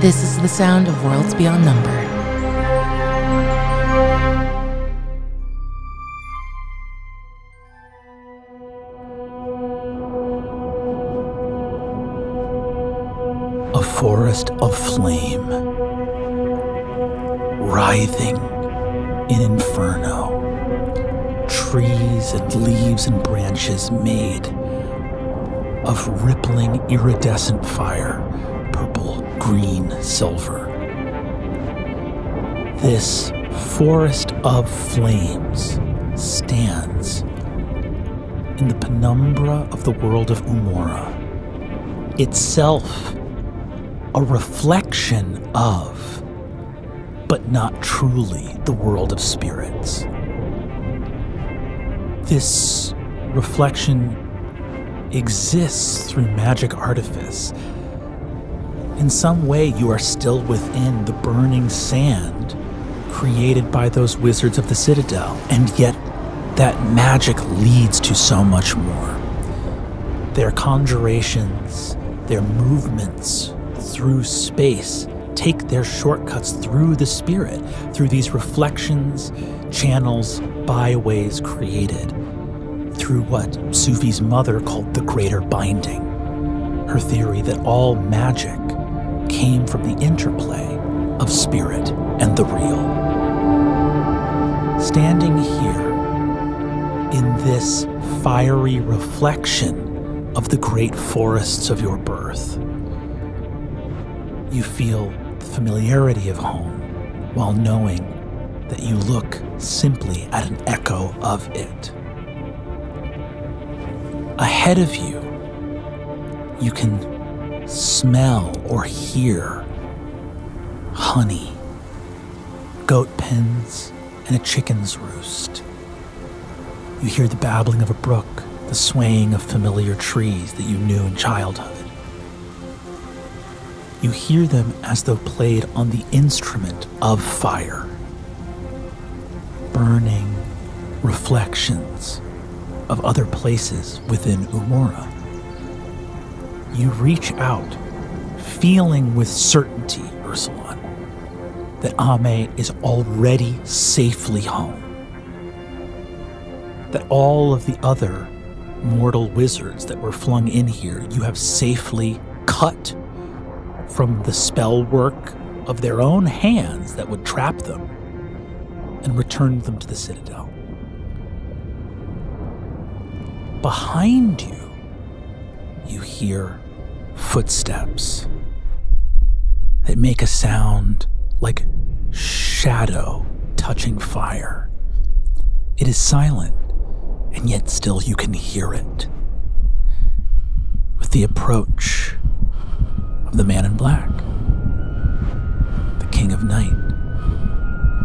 This is the sound of worlds beyond number. A forest of flame, writhing in inferno. Trees and leaves and branches made of rippling iridescent fire, purple, green, silver. This forest of flames stands in the penumbra of the world of Umora, itself a reflection of, but not truly, the world of spirits. This reflection exists through magic artifice. In some way, you are still within the burning sand created by those wizards of the Citadel, and yet that magic leads to so much more. Their conjurations, their movements through space take their shortcuts through the spirit, through these reflections, channels, byways created, through what Sufi's mother called the greater binding, her theory that all magic came from the interplay of spirit and the real. Standing here in this fiery reflection of the great forests of your birth, you feel the familiarity of home while knowing that you look simply at an echo of it. Ahead of you, you can smell or hear honey, goat pens, and a chicken's roost. You hear the babbling of a brook, the swaying of familiar trees that you knew in childhood. You hear them as though played on the instrument of fire. Burning reflections of other places within Umora. You reach out, feeling with certainty, Ursulon, that Ame is already safely home. That all of the other mortal wizards that were flung in here, you have safely cut from the spell work of their own hands that would trap them and returned them to the Citadel. Behind you, you hear footsteps that make a sound like shadow touching fire. It is silent, and yet still you can hear it. With the approach of the man in black, the king of night,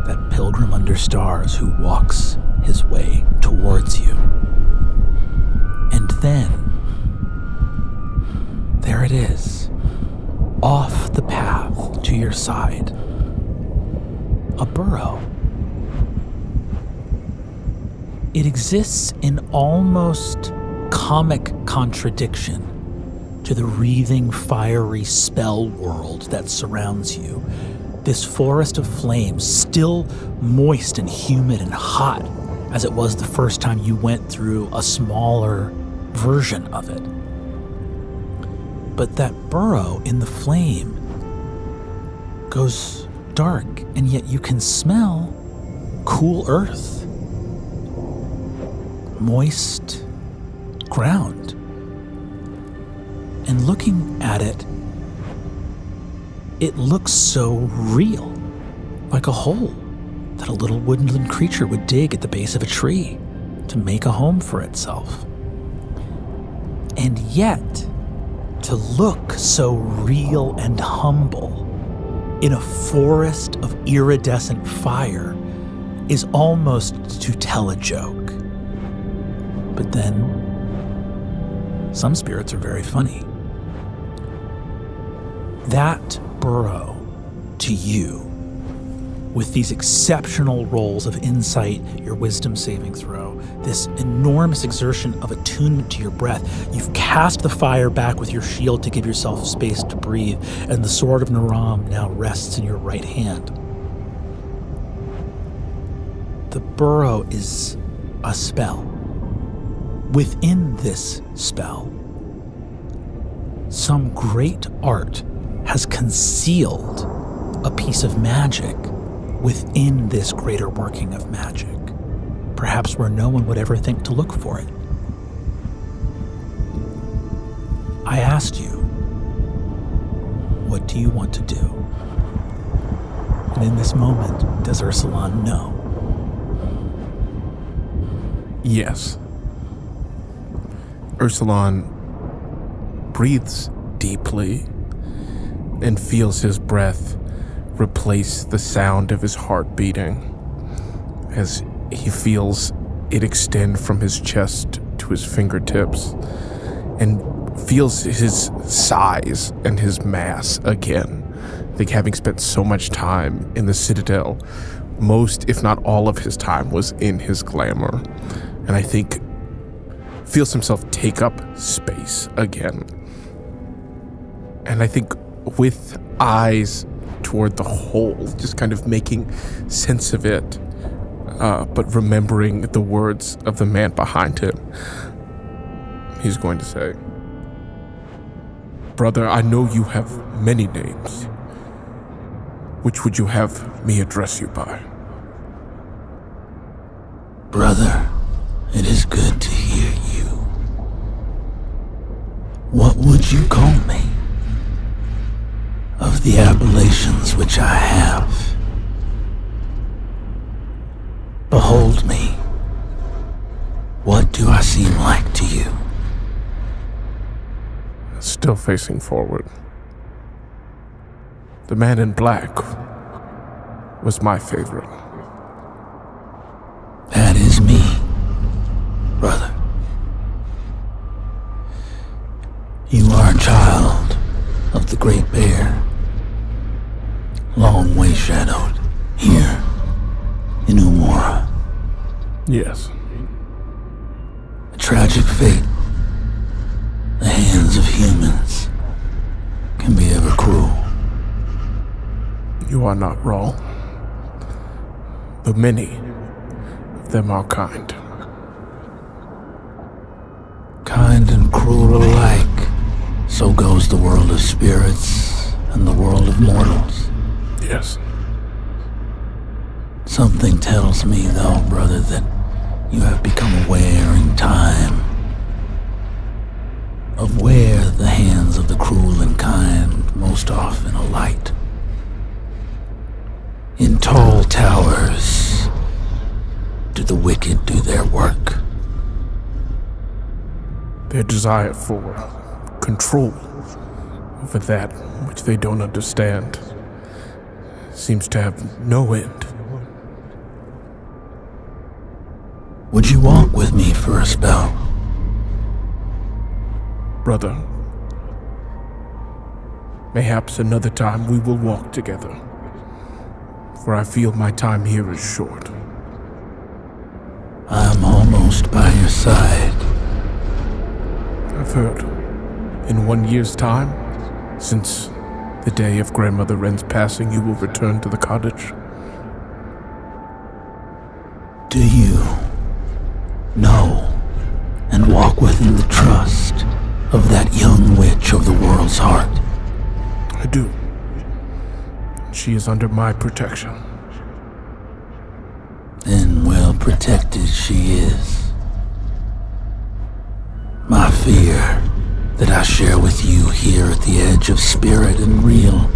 that pilgrim under stars who walks his way towards you. And then, there it is, off the path to your side, a burrow. It exists in almost comic contradiction to the wreathing, fiery spell world that surrounds you. This forest of flames, still moist and humid and hot as it was the first time you went through a smaller version of it. But that burrow in the flame goes dark, and yet you can smell cool earth, moist ground. And looking at it, it looks so real, like a hole that a little woodland creature would dig at the base of a tree to make a home for itself. And yet, to look so real and humble in a forest of iridescent fire is almost to tell a joke. But then, some spirits are very funny. That burrow, to you, with these exceptional rolls of insight, your wisdom saving throw, this enormous exertion of attunement to your breath. You've cast the fire back with your shield to give yourself space to breathe, and the sword of Naram now rests in your right hand. The burrow is a spell. Within this spell, some great art has concealed a piece of magic within this greater working of magic, perhaps where no one would ever think to look for it. I asked you, what do you want to do? And in this moment, does Ursulon know? Yes. Ursulon breathes deeply and feels his breath replace the sound of his heart beating as he feels it extend from his chest to his fingertips and feels his size and his mass again. I think having spent so much time in the Citadel, most, if not all of his time was in his glamour. And I think feels himself take up space again. And I think with eyes toward the whole, just kind of making sense of it, but remembering the words of the man behind him, he's going to say, "Brother, I know you have many names. Which would you have me address you by?" Brother, it is good to hear you. What would you call me? Of the appellations which I have, behold me. What do I seem like to you? Still facing forward. The man in black was my favorite. That is me, brother. You are a child of the Great Bear, long way shadowed here in Umora. Yes. A tragic fate. The hands of humans can be ever cruel. You are not wrong. But many of them are kind. Kind and cruel alike. So goes the world of spirits and the world of mortals. Yes. Something tells me, though, brother, that you have become aware in time of where the hands of the cruel and kind most often alight. In tall towers do the wicked do their work. Their desire for control over that which they don't understand seems to have no end. Would you walk with me for a spell? Brother, mayhaps another time we will walk together, for I feel my time here is short. I'm almost by your side. I've heard, in 1 year's time, since the day of Grandmother Wren's passing, you will return to the cottage. Do you know and walk within the trust of that young witch of the world's heart? I do. She is under my protection. And well protected she is. My fear that I share with you here at the edge of spirit and real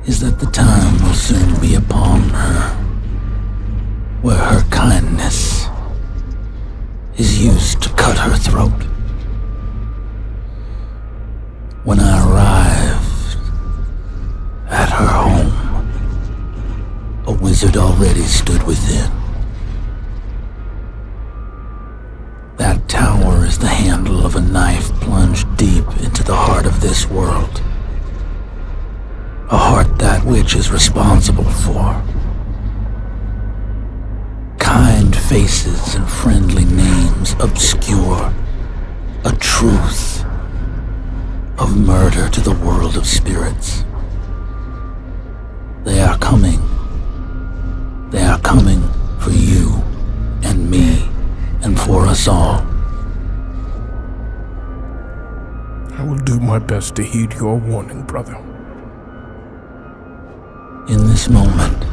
is that the time will soon be upon her where her kindness is used to cut her throat. When I arrived at her home, a wizard already stood within. That tower is the handle of a knife plunged deep into the heart of this world. a heart that which is responsible for. Kind faces and friendly names obscure a truth of murder to the world of spirits. They are coming. They are coming for you and me and for us all. I will do my best to heed your warning, brother. In this moment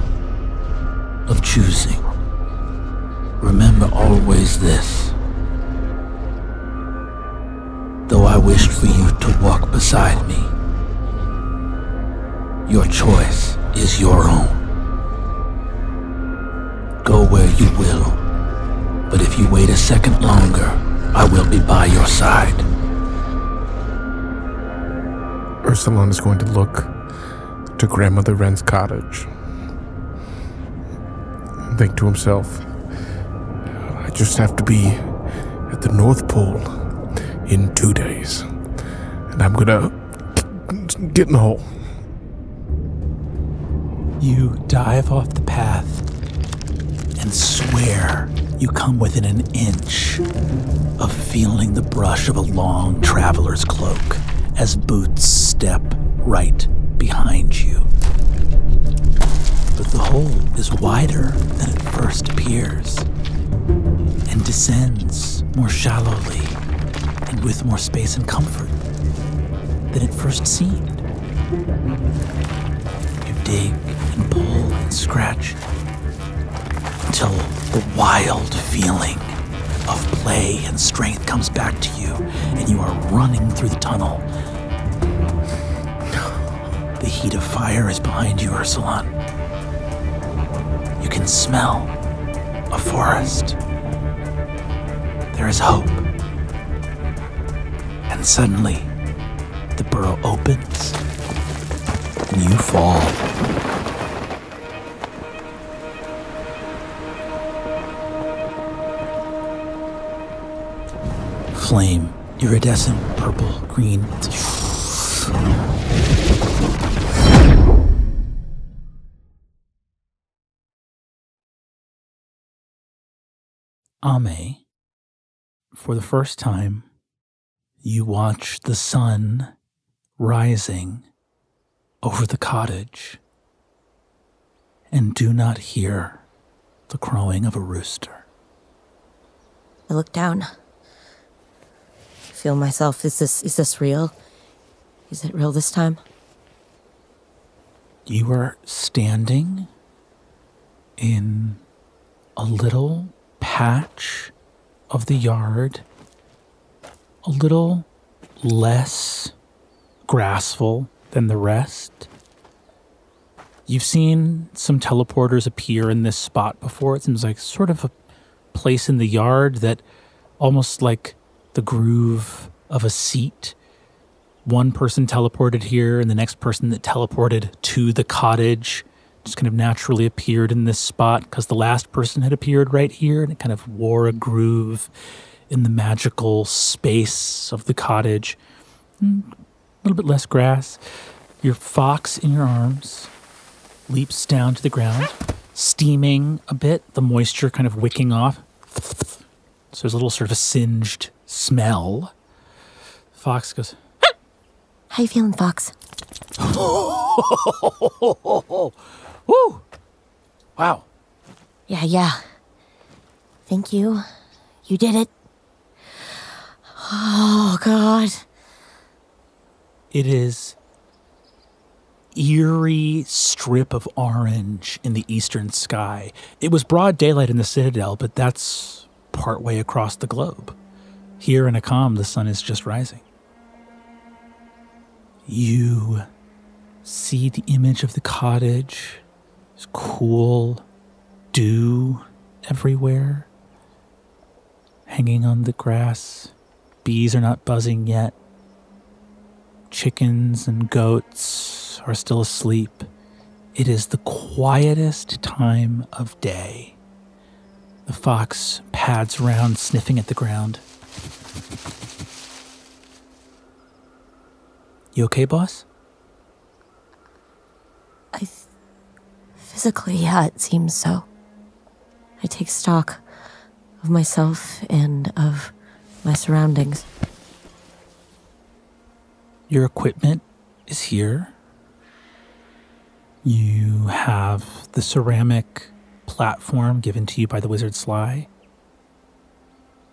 of choosing, remember always this. Though I wished for you to walk beside me, your choice is your own. Go where you will, but if you wait a second longer, I will be by your side. Ursulon is going to look to Grandmother Wren's cottage and think to himself, I just have to be at the North Pole in 2 days, and I'm gonna get in the hole. You dive off the path and swear you come within an inch of feeling the brush of a long traveler's cloak as boots step right behind you. But the hole is wider than it first appears and descends more shallowly and with more space and comfort than it first seemed. You dig and pull and scratch until the wild feeling of play and strength comes back to you, and you are running through the tunnel. The heat of fire is behind you, Ursulon. You can smell a forest. There is hope. And suddenly, the burrow opens, and you fall. Flame, iridescent, purple, green. Ame, for the first time, you watch the sun rising over the cottage and do not hear the crowing of a rooster. I look down. I feel myself. Is this real? Is it real this time? You are standing in a little patch of the yard, a little less grassful than the rest. You've seen some teleporters appear in this spot before. It seems like sort of a place in the yard that almost like the groove of a seat. One person teleported here, and the next person that teleported to the cottage just kind of naturally appeared in this spot because the last person had appeared right here, and it kind of wore a groove in the magical space of the cottage. A little bit less grass. Your fox in your arms leaps down to the ground, steaming a bit, the moisture kind of wicking off. So there's a little sort of a singed smell. Fox goes, How you feeling, Fox? woo! Wow. Yeah. Thank you. You did it. Oh, God. It is eerie strip of orange in the eastern sky. It was broad daylight in the Citadel, but that's partway across the globe. Here in Akam, the sun is just rising. You see the image of the cottage. It's cool, dew everywhere, hanging on the grass. Bees are not buzzing yet. Chickens and goats are still asleep. It is the quietest time of day. The fox pads around, sniffing at the ground. You okay, boss? Physically, yeah, it seems so. I take stock of myself and of my surroundings. Your equipment is here. You have the ceramic platform given to you by the wizard Sly.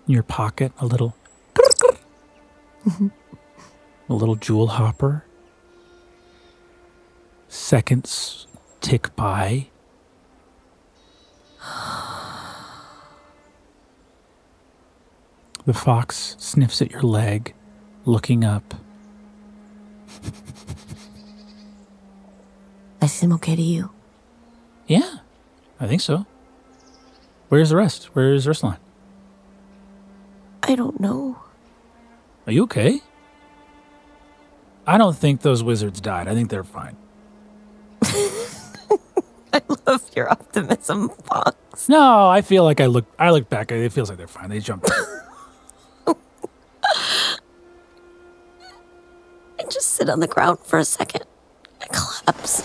In your pocket, a little jewel hopper. Seconds tick by. The fox sniffs at your leg, looking up. I seem okay to you? Yeah, I think so. Where's the rest? Where's Ursuline? I don't know. Are you okay? I don't think those wizards died. I think they're fine. I love your optimism, Fox. No, I feel like I look back. It feels like they're fine. They jumped. I just sit on the ground for a second. I collapse.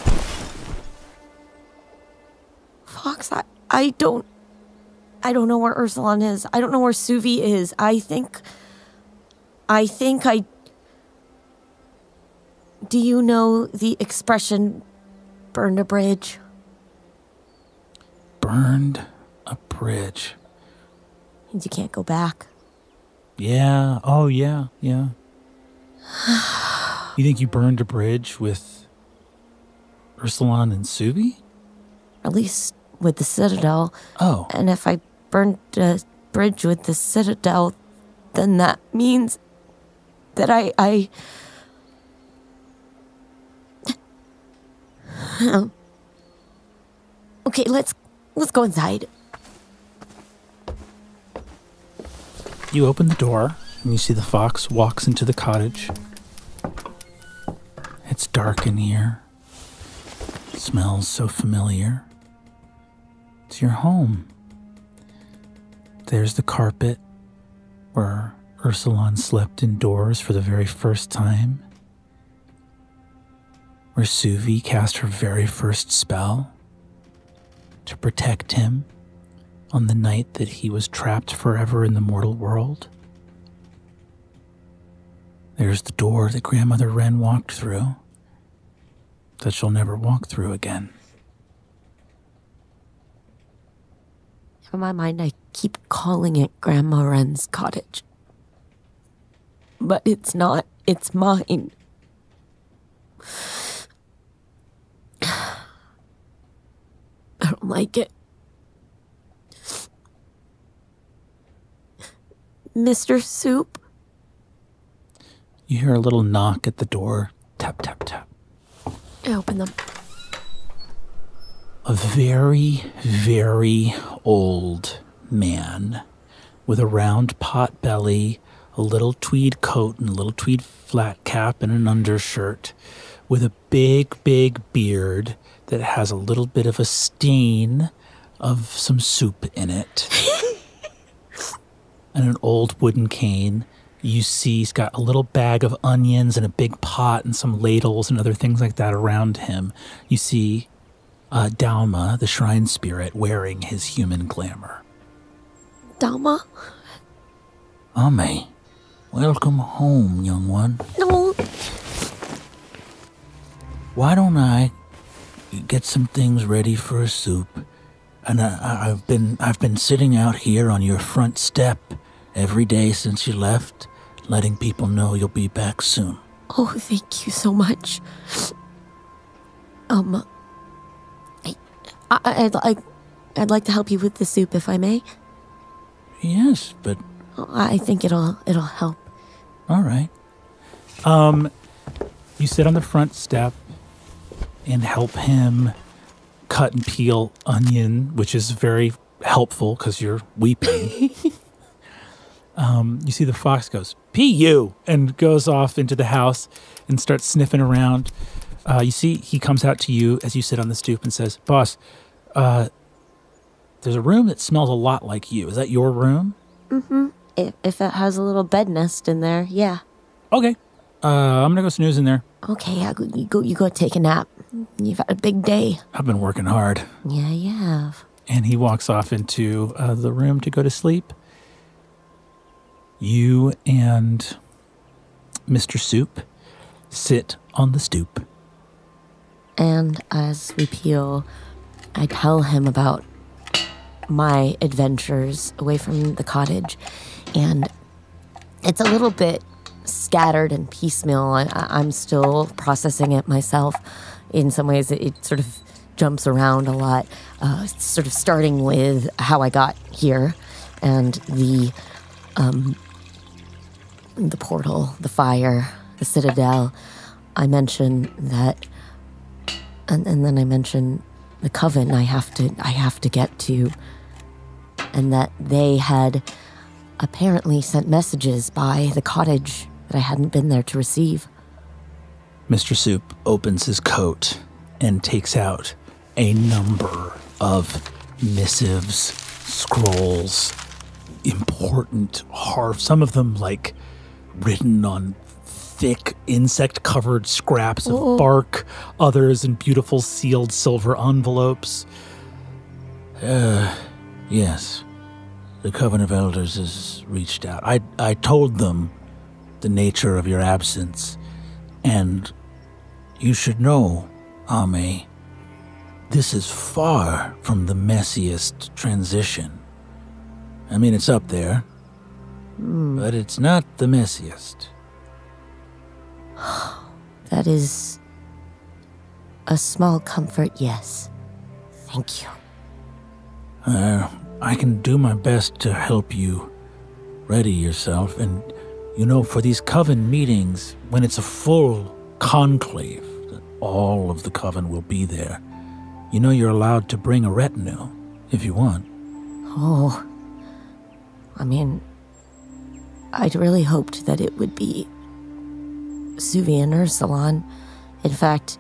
Fox, I don't know where Ursulon is. I don't know where Suvi is. I think do you know the expression burned a bridge? Burned a bridge. And you can't go back. Yeah. Oh, yeah. Yeah. You think you burned a bridge with Ursulon and Suvi? At least with the Citadel. Oh. And if I burned a bridge with the Citadel, then that means that I Okay, let's go inside. You open the door, and you see the fox walks into the cottage. It's dark in here. It smells so familiar. It's your home. There's the carpet where Ursulon slept indoors for the very first time. Where Suvi cast her very first spell to protect him on the night that he was trapped forever in the mortal world. There's the door that Grandmother Wren walked through, that she'll never walk through again. In my mind, I keep calling it Grandma Wren's cottage. But it's not. It's mine. I don't like it. Mr. Soup? You hear a little knock at the door. Tap, tap, tap. I open them. A very, very old man with a round pot belly, a little tweed coat and a little tweed flat cap and an undershirt, with a big, big beard that has a little bit of a stain of some soup in it. And an old wooden cane. You see he's got a little bag of onions and a big pot and some ladles and other things like that around him. You see Dalma, the shrine spirit, wearing his human glamour. Dalma? Ame, welcome home, young one. No. Why don't I get some things ready for a soup? And I've been sitting out here on your front step every day since you left, letting people know you'll be back soon. Oh, thank you so much. I'd like to help you with the soup, if I may. Yes, but I think it'll help. all right. You sit on the front step and help him cut and peel onion, which is very helpful because you're weeping. You see the fox goes, "P.U." and goes off into the house and starts sniffing around. You see he comes out to you as you sit on the stoop and says, "Boss, there's a room that smells a lot like you. Is that your room?" Mm-hmm. If it has a little bed nest in there, yeah. Okay. I'm going to go snooze in there. Okay, yeah, you go take a nap. You've had a big day. I've been working hard. Yeah, you have. And he walks off into the room to go to sleep. You and Mr. Soup sit on the stoop. And as we peel, I tell him about my adventures away from the cottage. And it's a little bit scattered and piecemeal. I'm still processing it myself. In some ways, it sort of jumps around a lot, sort of starting with how I got here and the portal, the fire, the citadel. I mention that, and then I mention the coven I have to get to, and that they had apparently sent messages by the cottage that I hadn't been there to receive. Mr. Soup opens his coat and takes out a number of missives, scrolls, important some of them like written on thick insect-covered scraps of bark, others in beautiful sealed silver envelopes. Yes. The Coven of Elders has reached out. I told them the nature of your absence, and you should know, Ame, this is far from the messiest transition. I mean, it's up there, but it's not the messiest. That is a small comfort, yes. Thank you. I can do my best to help you ready yourself, and for these coven meetings, when it's a full conclave, all of the coven will be there. You're allowed to bring a retinue if you want. Oh, I mean, I'd really hoped that it would be Suvi and Ursulon. In fact,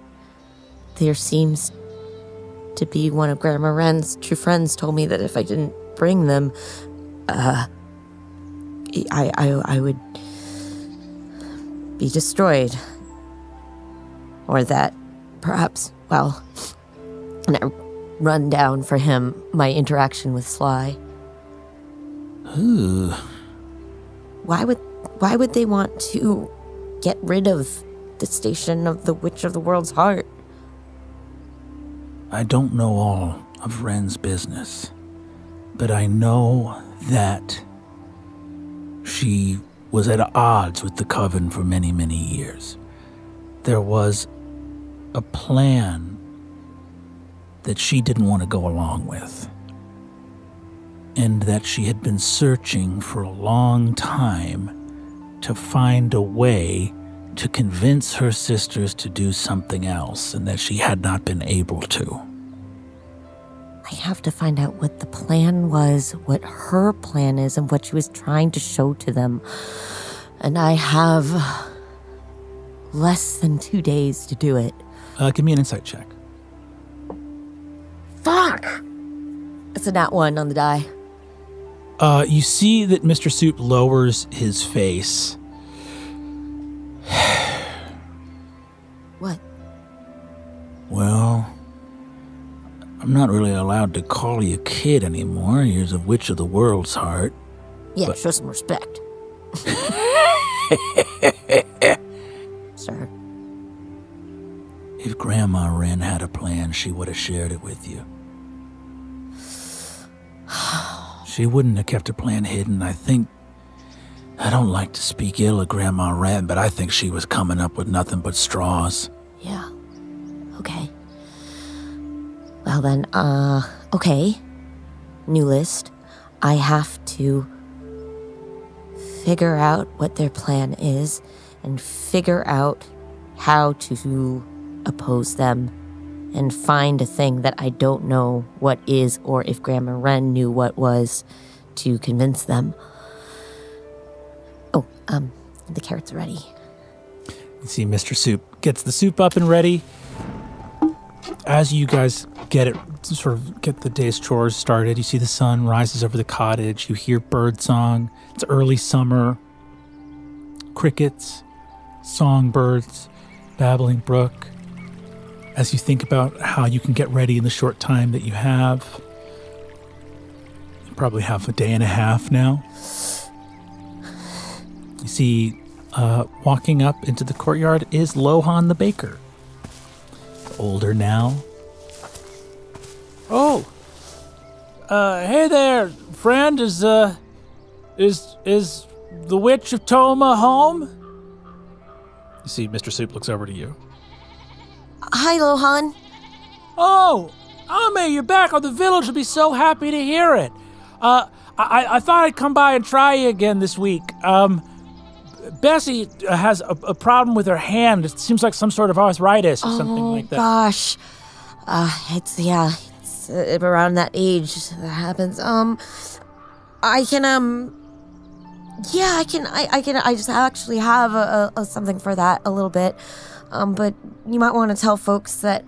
there seems to be one of Grandma Wren's true friends told me that if I didn't bring them, I would be destroyed. Or that, perhaps, and I run down for him my interaction with Sly. Ooh. Why would they want to get rid of the station of the Witch of the World's Heart? I don't know all of Wren's business, but I know that she was at odds with the Coven for many, many years. There was a plan that she didn't want to go along with, and that she had been searching for a long time to find a way to convince her sisters to do something else, and that she had not been able to. I have to find out what the plan was, what her plan is, and what she was trying to show to them. And I have less than 2 days to do it. Give me an insight check. Fuck! It's a nat 1 on the die. You see that Mr. Soup lowers his face. What? Well, I'm not really allowed to call you kid anymore. You're the Witch of the World's Heart. Yeah, show some respect. Sir. If Grandma Wren had a plan, she would have shared it with you. She wouldn't have kept her plan hidden. I don't like to speak ill of Grandma Wren, but I think she was coming up with nothing but straws. Yeah. Okay. Well then, okay. New list. I have to figure out what their plan is and figure out how to oppose them and find a thing that I don't know what is, or if Grandma Wren knew what was, to convince them. Oh, the carrots are ready. You see Mr. Soup gets the soup up and ready. As you guys get the day's chores started, you see the sun rises over the cottage. You hear birdsong. It's early summer. Crickets, songbirds, babbling brook. as you think about how you can get ready in the short time that you have. You probably have a day and a half now. You see, walking up into the courtyard is Lohan the baker. Older now. Oh, hey there, friend. Is the Witch of Toma home? You see, Mr. Soup looks over to you. Hi, Lohan. Oh, Ame, you're back. Oh, the village will be so happy to hear it. I thought I'd come by and try you again this week. Bessie has a problem with her hand. It seems like some sort of arthritis or something like that. Oh, gosh. It's around that age that happens. I just actually have a something for that a little bit. But you might want to tell folks that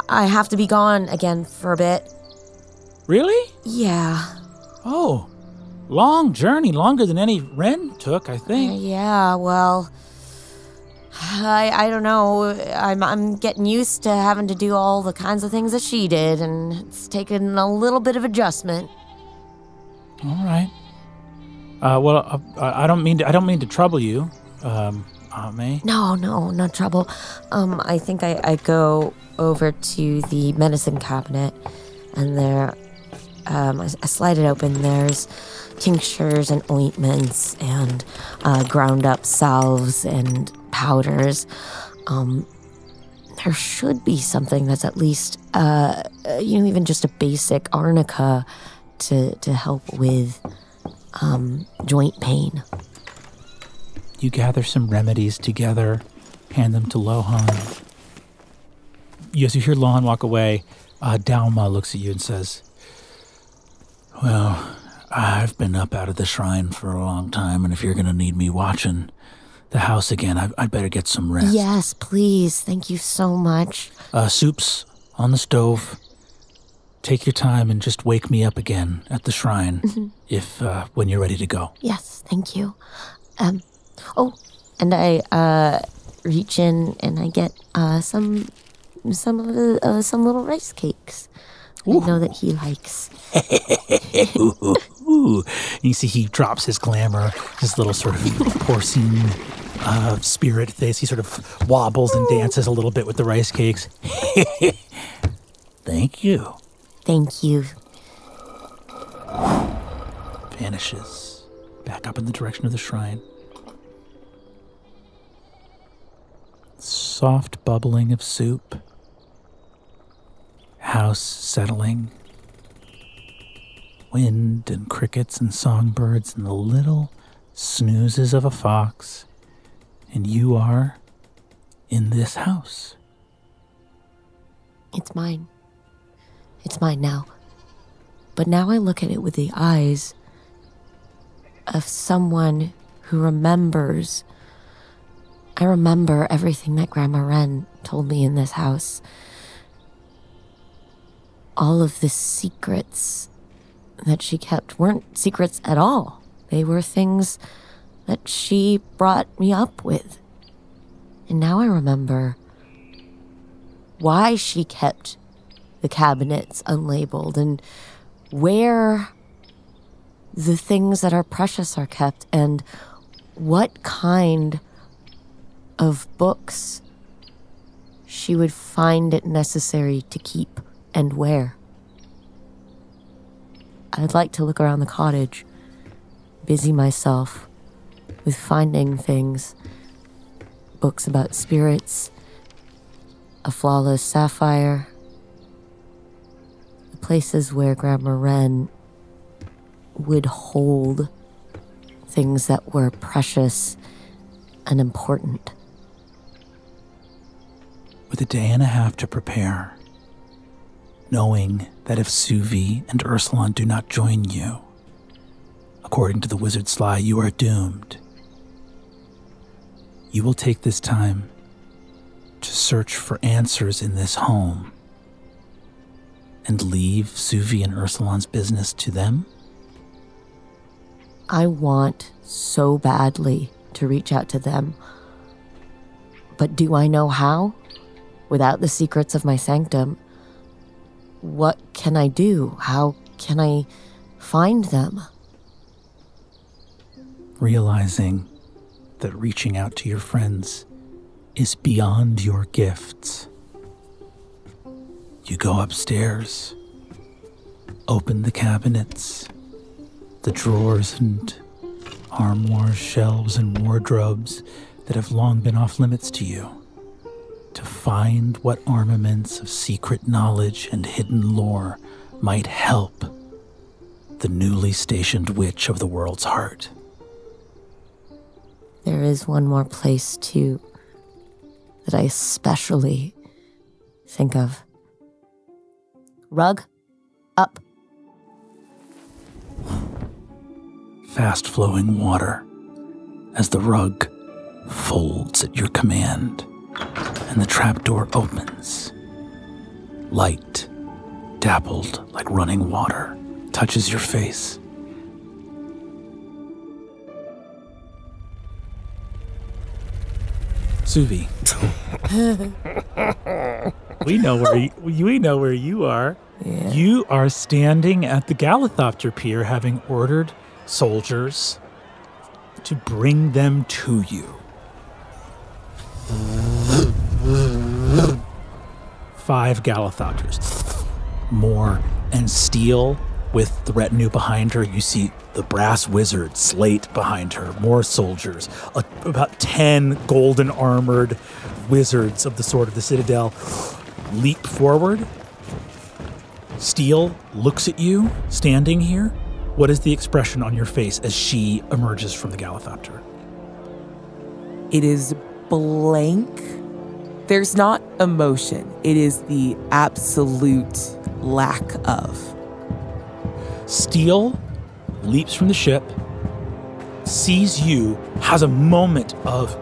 I have to be gone again for a bit. Really? Yeah. Oh, long journey, longer than any Ren took, I think. Yeah, well, I don't know. I'm getting used to having to do all the kinds of things that she did, and it's taken a little bit of adjustment. All right. Well, I don't mean to trouble you, Ame. No trouble. I think I go over to the medicine cabinet, and there, I slide it open. There's tinctures and ointments and ground up salves and powders. There should be something that's at least, even just a basic arnica to help with joint pain. You gather some remedies together, hand them to Lohan. As you hear Lohan walk away, Dalma looks at you and says, "Well, I've been up out of the shrine for a long time, and if you're going to need me watching the house again, I'd better get some rest." Yes, please. Thank you so much. Soup's on the stove. Take your time and just wake me up again at the shrine when you're ready to go. Yes, thank you. And I reach in and I get some little rice cakes. Ooh. I know that he likes. Ooh. And you see he drops his glamour, his little sort of porcine spirit face. He sort of wobbles and dances a little bit with the rice cakes. Thank you. Thank you. Vanishes back up in the direction of the shrine. Soft bubbling of soup. House settling. Wind and crickets and songbirds and the little snoozes of a fox. And you are in this house. It's mine. It's mine now. But now I look at it with the eyes of someone who remembers. I remember everything that Grandma Wren told me in this house. All of the secrets that she kept weren't secrets at all. They were things that she brought me up with. And now I remember why she kept the cabinets unlabeled and where the things that are precious are kept and what kind of books she would find it necessary to keep and where. I'd like to look around the cottage, busy myself with finding things, books about spirits, a flawless sapphire, the places where Grandma Wren would hold things that were precious and important. With a day and a half to prepare, knowing that if Suvi and Ursulon do not join you, according to the wizard's lie, you are doomed. You will take this time to search for answers in this home and leave Suvi and Ursulon's business to them? I want so badly to reach out to them. But do I know how? without the secrets of my sanctum, what can I do? How can I find them? Realizing that reaching out to your friends is beyond your gifts, you go upstairs, open the cabinets, the drawers and armoires, shelves and wardrobes that have long been off limits to you, to find what armaments of secret knowledge and hidden lore might help the newly stationed witch of the world's heart. There is one more place, too, that I especially think of. Rug, up. Fast-flowing water as the rug folds at your command, and the trapdoor opens. Light, dappled like running water, touches your face. Suvi, we know where you are. Yeah. You are standing at the Galithopter Pier, having ordered soldiers to bring them to you. 5 Galithopters. More, and Steel with the retinue behind her. You see the brass wizard Slate behind her. More soldiers. About 10 golden armored wizards of the Sword of the Citadel leap forward. Steel looks at you, standing here. What is the expression on your face as she emerges from the Galithopter? It is blank. There's not emotion. It is the absolute lack of. Steel leaps from the ship, sees you, has a moment of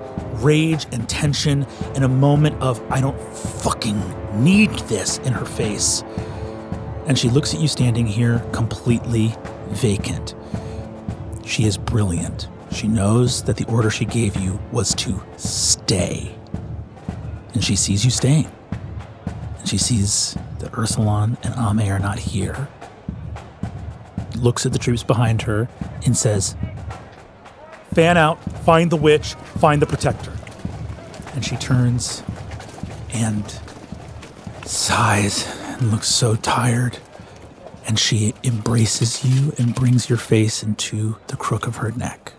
rage and tension, and a moment of, I don't fucking need this in her face. And she looks at you standing here completely vacant. She is brilliant. She knows that the order she gave you was to stay. And she sees you staying. And she sees that Ursulon and Ame are not here. Looks at the troops behind her and says, "Fan out, find the witch, find the protector." And she turns and sighs and looks so tired. And she embraces you and brings your face into the crook of her neck.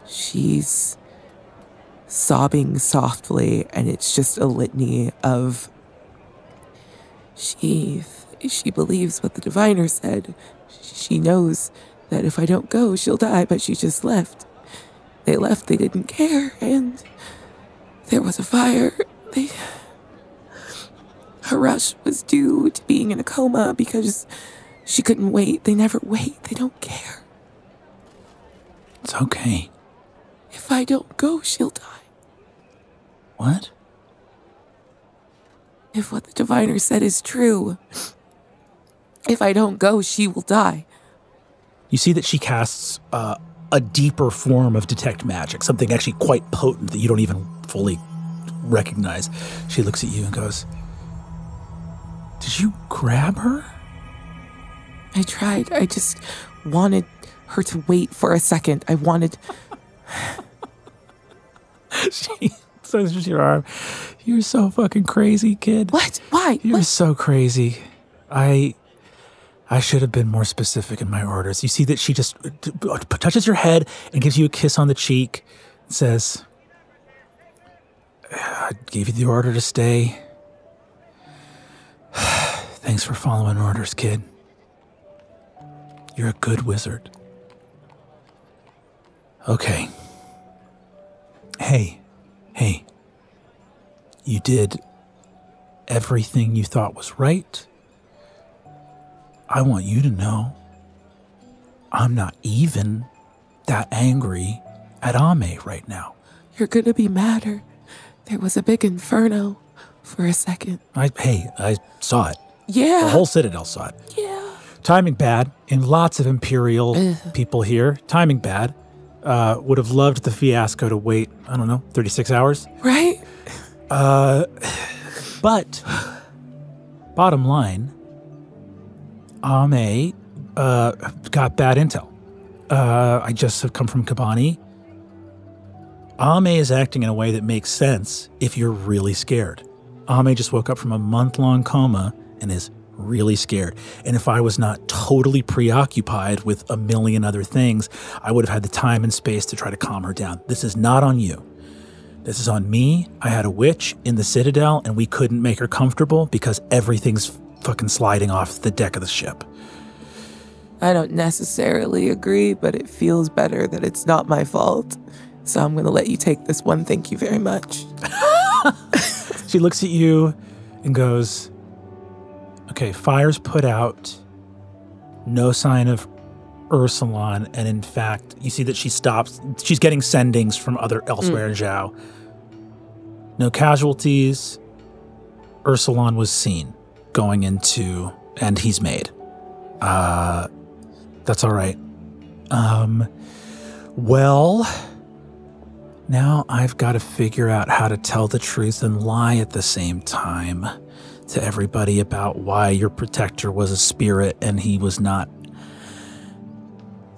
She's sobbing softly, and it's just a litany of she believes what the diviner said. She knows that if I don't go, she'll die, but she just left. They left, they didn't care, and there was a fire. Her rush was due to being in a coma because she couldn't wait. They never wait. They don't care. It's okay. If I don't go, she'll die. What? If what the diviner said is true, if I don't go, she will die. You see that she casts a deeper form of detect magic, something actually quite potent that you don't even fully recognize. She looks at you and goes, "Did you grab her?" I tried. I just wanted her to wait for a second. I wanted... She touches your arm. "You're so fucking crazy, kid." What? Why? You're What? so crazy. I should have been more specific in my orders. You see that she just touches your head and gives you a kiss on the cheek and says, "I gave you the order to stay. Thanks for following orders, kid. You're a good wizard." Okay. Hey. You did everything you thought was right. I want you to know I'm not even that angry at Ame right now. You're gonna be madder. There was a big inferno for a second. I saw it. Yeah. The whole Citadel saw it. Yeah. Timing bad, and lots of Imperial people here. Timing bad. Would have loved the fiasco to wait, 36 hours. Right? But bottom line, Ame got bad intel. I just have come from Kabani. Ame is acting in a way that makes sense if you're really scared. Ame just woke up from a month-long coma and is really scared. And if I was not totally preoccupied with a million other things, I would have had the time and space to try to calm her down. This is not on you. This is on me. I had a witch in the Citadel and we couldn't make her comfortable because everything's fucking sliding off the deck of the ship. I don't necessarily agree, but it feels better that it's not my fault. So I'm going to let you take this one. Thank you very much. She looks at you and goes, okay, fire's put out. No sign of Ursulon. And in fact, you see that she stops. She's getting sendings from elsewhere in Zhao. No casualties. Ursulon was seen going into, and he's made. That's all right. Well, now I've got to figure out how to tell the truth and lie at the same time to everybody about why your protector was a spirit and he was not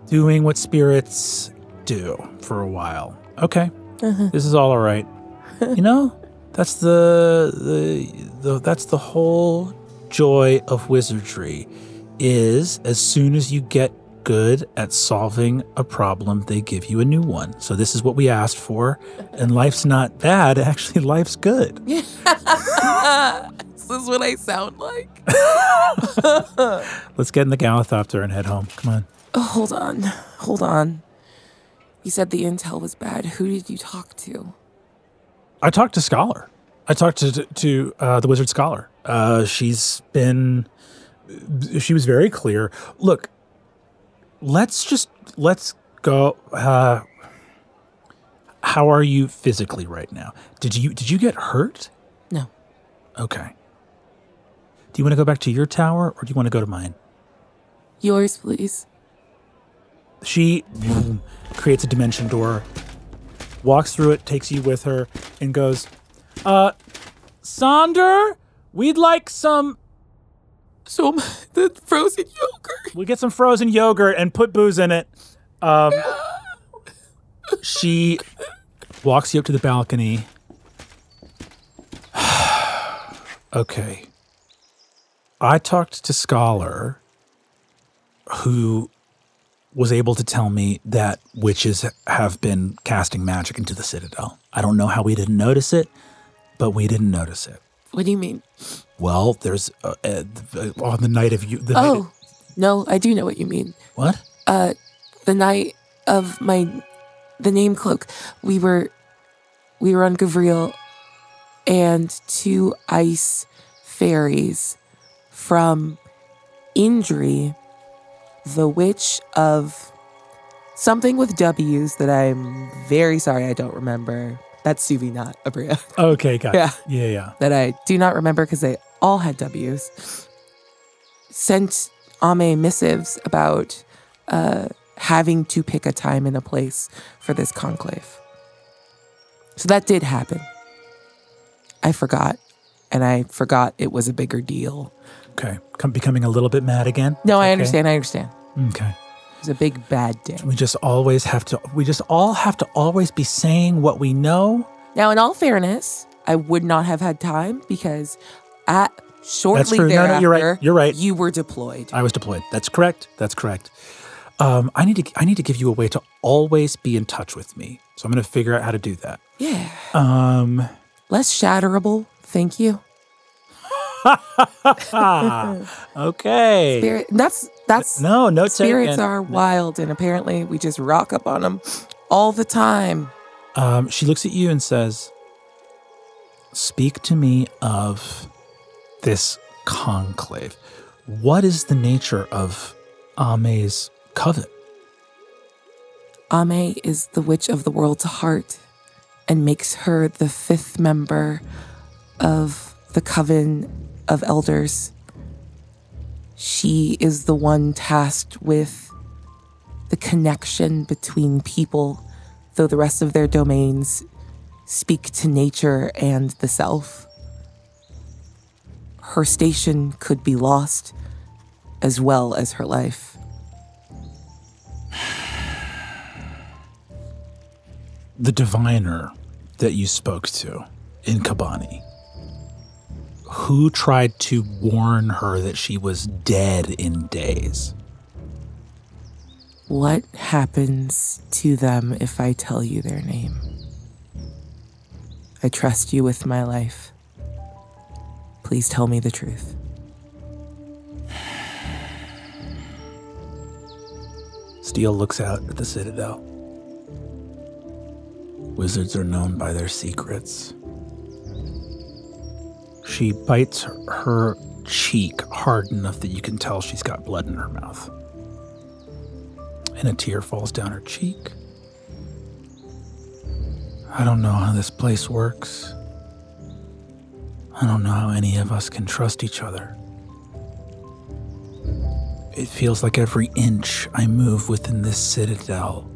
doing what spirits do for a while. Okay. This is all right. You know, that's that's the whole joy of wizardry is as soon as you get good at solving a problem, they give you a new one. So this is what we asked for, and life's not bad. Actually, life's good. This is what I sound like. Let's get in the Galithopter and head home. Come on. Oh, hold on. You said the intel was bad. Who did you talk to? I talked to Scholar. I talked to the Wizard Scholar. She was very clear. Look, let's go. How are you physically right now? Did you get hurt? No. Okay. Do you want to go back to your tower or do you want to go to mine? Yours, please. She creates a dimension door, walks through it, takes you with her, and goes, Sonder, we'd like some the frozen yogurt. We'll get some frozen yogurt and put booze in it. She walks you up to the balcony. Okay. I talked to Scholar, who was able to tell me that witches have been casting magic into the Citadel. I don't know how we didn't notice it, but we didn't notice it. What do you mean? Well, there's on the night of you. No, I do know what you mean. What? The night of the name cloak, we were on Gavriel, and 2 ice fairies from Indri, the witch of something with W's that I'm very sorry I don't remember. That's Suvi, not Aabria. Okay, got it. Yeah. That I do not remember because they all had W's. Sent Ame missives about having to pick a time and a place for this conclave. So that did happen. I forgot. And I forgot it was a bigger deal. Okay. Becoming a little bit mad again? No, okay. I understand. Okay. It was a big bad day. We just all have to always be saying what we know. Now, in all fairness, I would not have had time because shortly thereafter, no, you're right. You were deployed. I was deployed. That's correct. I need to give you a way to always be in touch with me. So I'm going to figure out how to do that. Yeah. Less shatterable. Thank you. Okay. Spirit. That's no. Spirits are wild, and apparently we just rock up on them all the time. She looks at you and says, "Speak to me of this conclave. What is the nature of Ame's coven?" Ame is the witch of the world's heart, and makes her the 5th member of the coven of elders. She is the one tasked with the connection between people, though the rest of their domains speak to nature and the self. Her station could be lost, as well as her life. The diviner that you spoke to in Kabani, who tried to warn her that she was dead in days? What happens to them if I tell you their name? I trust you with my life. Please tell me the truth. Steele looks out at the Citadel. Wizards are known by their secrets. She bites her cheek hard enough that you can tell she's got blood in her mouth. And a tear falls down her cheek. I don't know how this place works. I don't know how any of us can trust each other. It feels like every inch I move within this citadel,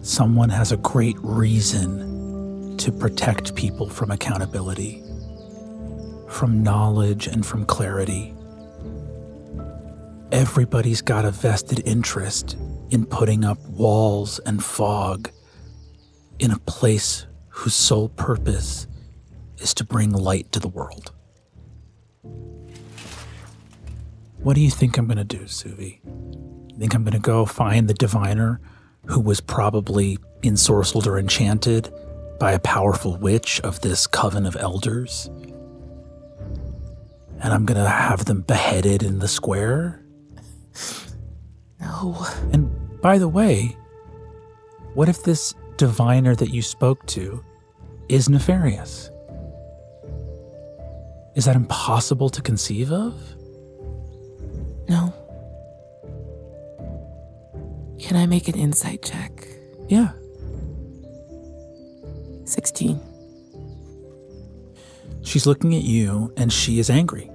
someone has a great reason to protect people from accountability, from knowledge and from clarity. Everybody's got a vested interest in putting up walls and fog in a place whose sole purpose is to bring light to the world. What do you think I'm going to do, Suvi? You think I'm going to go find the diviner who was probably ensorcelled or enchanted by a powerful witch of this coven of elders? And I'm going to have them beheaded in the square? No. And by the way, what if this diviner that you spoke to is nefarious? Is that impossible to conceive of? No. Can I make an insight check? Yeah. 16. She's looking at you and she is angry.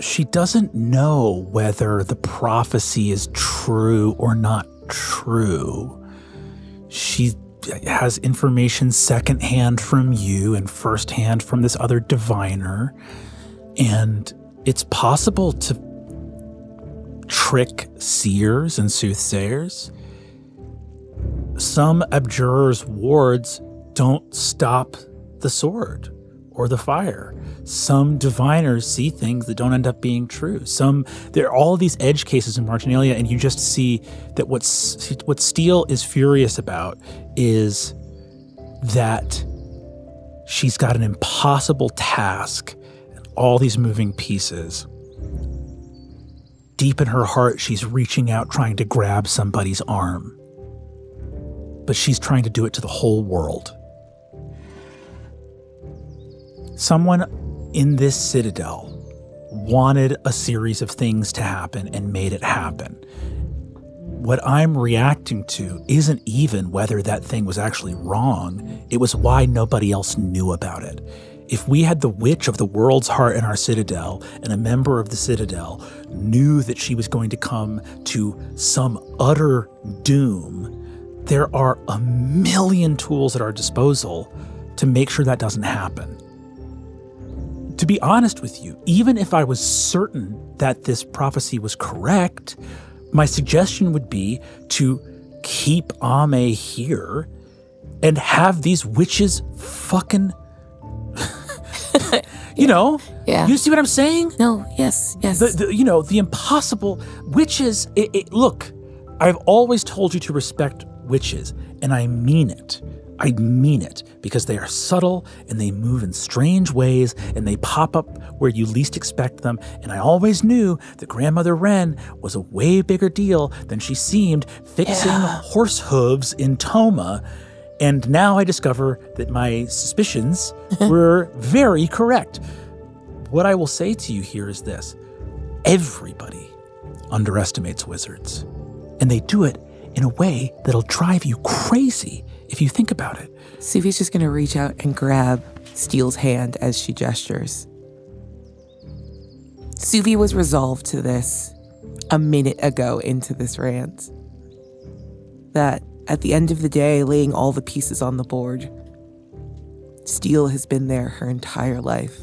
She doesn't know whether the prophecy is true or not true. She has information secondhand from you and firsthand from this other diviner, and it's possible to trick seers and soothsayers. Some abjurers' wards don't stop the sword or the fire. Some diviners see things that don't end up being true. There are all these edge cases in Marginalia, and you just see that what Steele is furious about is that she's got an impossible task and all these moving pieces. Deep in her heart, she's reaching out, trying to grab somebody's arm. But she's trying to do it to the whole world. Someone in this citadel wanted a series of things to happen and made it happen. What I'm reacting to isn't even whether that thing was actually wrong. It was why nobody else knew about it. If we had the witch of the world's heart in our citadel and a member of the citadel knew that she was going to come to some utter doom, there are a million tools at our disposal to make sure that doesn't happen. To be honest with you, even if I was certain that this prophecy was correct, my suggestion would be to keep Ame here and have these witches fucking, Yeah. You see what I'm saying? No, yes. The impossible witches. Look, I've always told you to respect witches, and I mean it. I mean it, because they are subtle and they move in strange ways and they pop up where you least expect them. And I always knew that Grandmother Wren was a way bigger deal than she seemed fixing horse hooves in Toma. And now I discover that my suspicions were very correct. What I will say to you here is this. Everybody underestimates wizards. And they do it in a way that'll drive you crazy if you think about it. Suvi's just going to reach out and grab Steele's hand as she gestures. Suvi was resolved to this a minute ago into this rant. That at the end of the day, laying all the pieces on the board, steel has been there her entire life.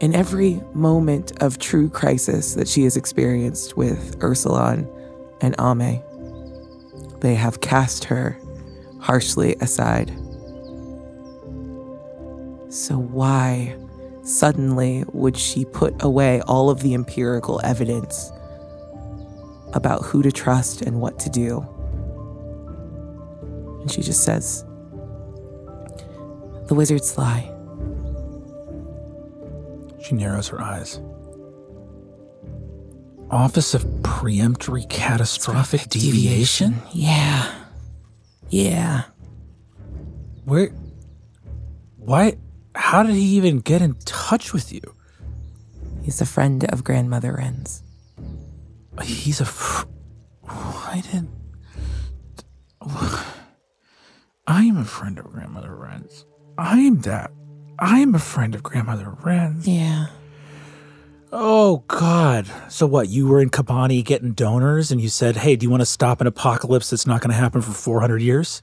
In every moment of true crisis that she has experienced with Ursulon and Ame, they have cast her harshly aside. So why suddenly would she put away all of the empirical evidence about who to trust and what to do? And she just says, "The wizard's lie." She narrows her eyes. Office of Preemptory Catastrophic Deviation? Yeah. Why? How did he even get in touch with you? He's a friend of Grandmother Wren's. He's a I am a friend of Grandmother Wren's. I am a friend of Grandmother Wren's. Yeah. Oh, God. So what, you were in Kabani getting donors and you said, hey, do you want to stop an apocalypse that's not going to happen for 400 years?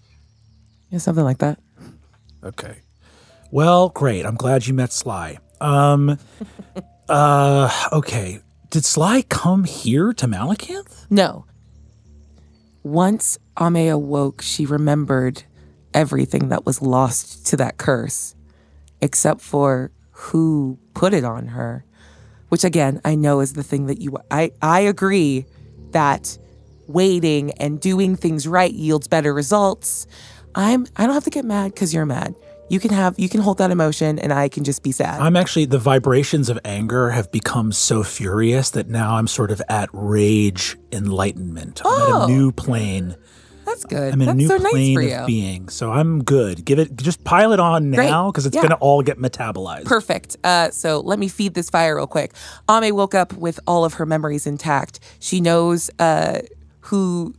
Yeah, something like that. Okay. Well, great. I'm glad you met Sly. Okay. Did Sly come here to Malakanth? No. Once Ame awoke, she remembered everything that was lost to that curse, except for who put it on her. Which, again, I know is the thing that I agree that waiting and doing things right yields better results. I don't have to get mad because you're mad. You can hold that emotion and I can just be sad. I'm actually, the vibrations of anger have become so furious that now I'm sort of at rage enlightenment. I'm at a new plane. That's good. I'm in That's a new so plane nice for of you. being. So I'm good. Just pile it on now because it's going to all get metabolized. Perfect. So let me feed this fire real quick. Ame woke up with all of her memories intact. She knows who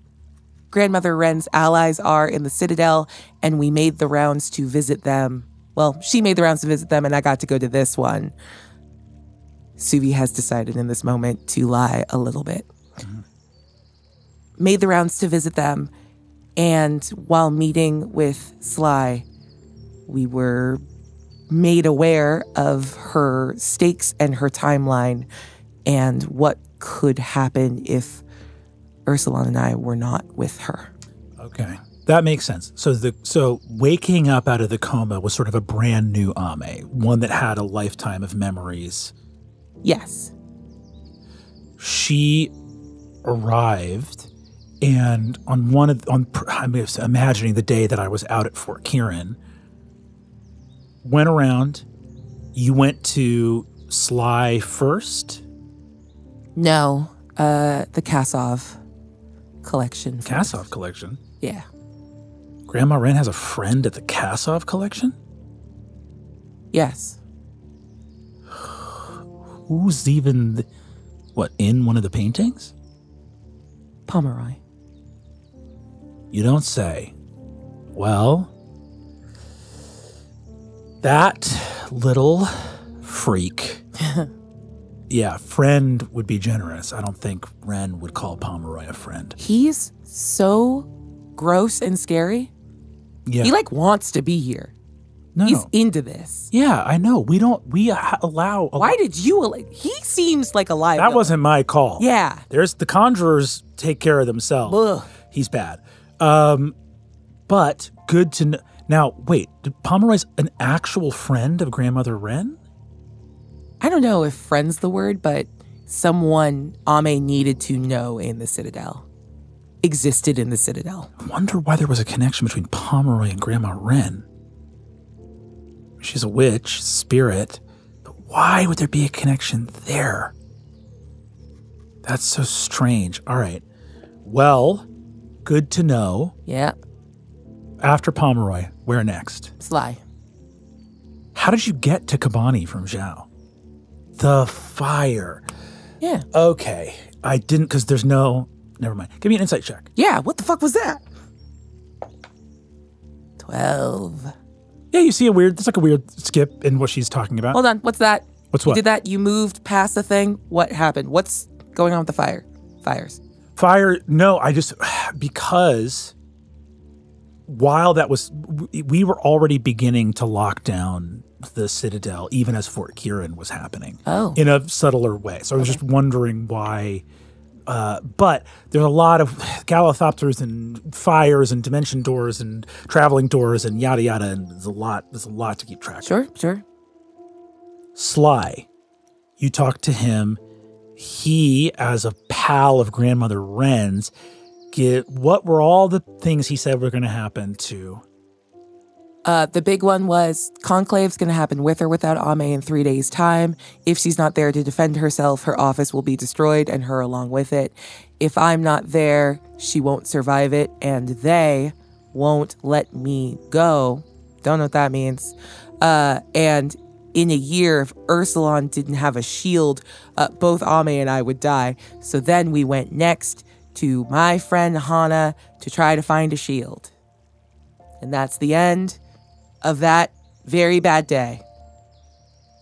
Grandmother Wren's allies are in the Citadel, and we made the rounds to visit them. Well, she made the rounds to visit them, and I got to go to this one. Suvi has decided in this moment to lie a little bit. Mm-hmm. Made the rounds to visit them, and while meeting with Sly, we were made aware of her stakes and her timeline and what could happen if Ursulon and I were not with her. Okay. That makes sense. So waking up out of the coma was sort of a brand new Ame, one that had a lifetime of memories. Yes. She arrived, and I'm imagining the day that I was out at Fort Kieran, went around. You went to Sly first? No, the Kasov collection. Kasov collection? Yeah. Grandma Wren has a friend at the Kasov collection? Yes. Who's even, in one of the paintings? Pomeroy. You don't say. Well, that little freak. Yeah, friend would be generous. I don't think Wren would call Pomeroy a friend. He's so gross and scary. Yeah. He wants to be here. He's into this. Yeah, I know. We allow. Why did you? He seems like a liar. That wasn't my call. Yeah. There's the conjurers take care of themselves. Ugh. He's bad. But good to know. Now, wait, Pomeroy's an actual friend of Grandmother Wren? I don't know if friend's the word, but someone Ame needed to know in the Citadel. Existed in the Citadel. I wonder why there was a connection between Pomeroy and Grandma Wren. She's a witch, spirit, but why would there be a connection there? That's so strange. All right. Well, good to know. Yeah. After Pomeroy, where next? Sly. How did you get to Kabani from Zhao? The fire. Yeah. Okay. I didn't, because there's no... Never mind. Give me an insight check. Yeah, what the fuck was that? 12. Yeah, you see there's a weird skip in what she's talking about. Hold on, what's that? What's You what? did that? You moved past the thing? What happened? What's going on with the fires? Fire, no, because while that was, we were already beginning to lock down the Citadel, even as Fort Kieran was happening. Oh. In a subtler way. So I was just wondering why, but there's a lot of Galithopters and fires and dimension doors and traveling doors and yada yada, and there's a lot to keep track of. Sure. Sly, you talked to him. He, as a pal of Grandmother Wren's, what were all the things he said were going to happen to? The big one was conclave's going to happen with or without Ame in 3 days' time. If she's not there to defend herself, her office will be destroyed and her along with it. If I'm not there, she won't survive it, and they won't let me go. Don't know what that means. And in a year, if Ursulon didn't have a shield, both Ame and I would die. So then we went next to my friend Hana to try to find a shield. And that's the end of that very bad day.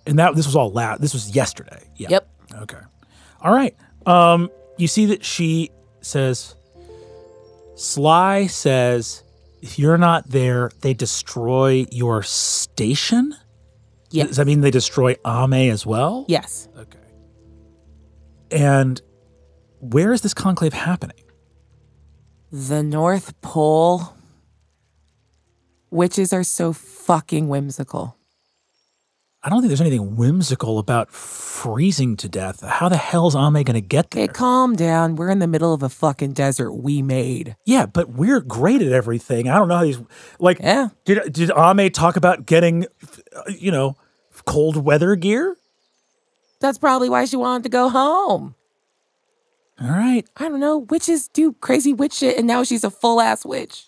And this was all this was yesterday. Yeah. Yep. Okay. All right. You see that she says, Sly says, if you're not there, they destroy your station? Yes. Does that mean they destroy Ame as well? Yes. Okay. And where is this conclave happening? The North Pole. Witches are so fucking whimsical. I don't think there's anything whimsical about freezing to death. How the hell's Ame going to get there? Okay, calm down. We're in the middle of a fucking desert we made. Yeah, but we're great at everything. I don't know how these... Yeah. Did Ame talk about getting, cold weather gear? That's probably why she wanted to go home. All right. I don't know. Witches do crazy witch shit, and now she's a full-ass witch.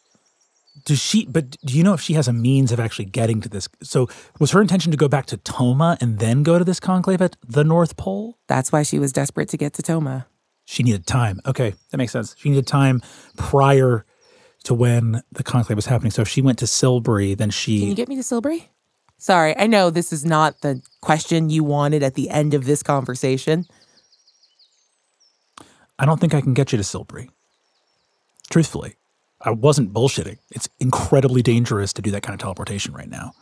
But do you know if she has a means of actually getting to this? So was her intention to go back to Toma and then go to this conclave at the North Pole? That's why she was desperate to get to Toma. She needed time. Okay, that makes sense. She needed time prior to when the conclave was happening. So if she went to Silbury, then she... Can you get me to Silbury? Sorry, I know this is not the question you wanted at the end of this conversation. I don't think I can get you to Silbury. Truthfully. I wasn't bullshitting. It's incredibly dangerous to do that kind of teleportation right now.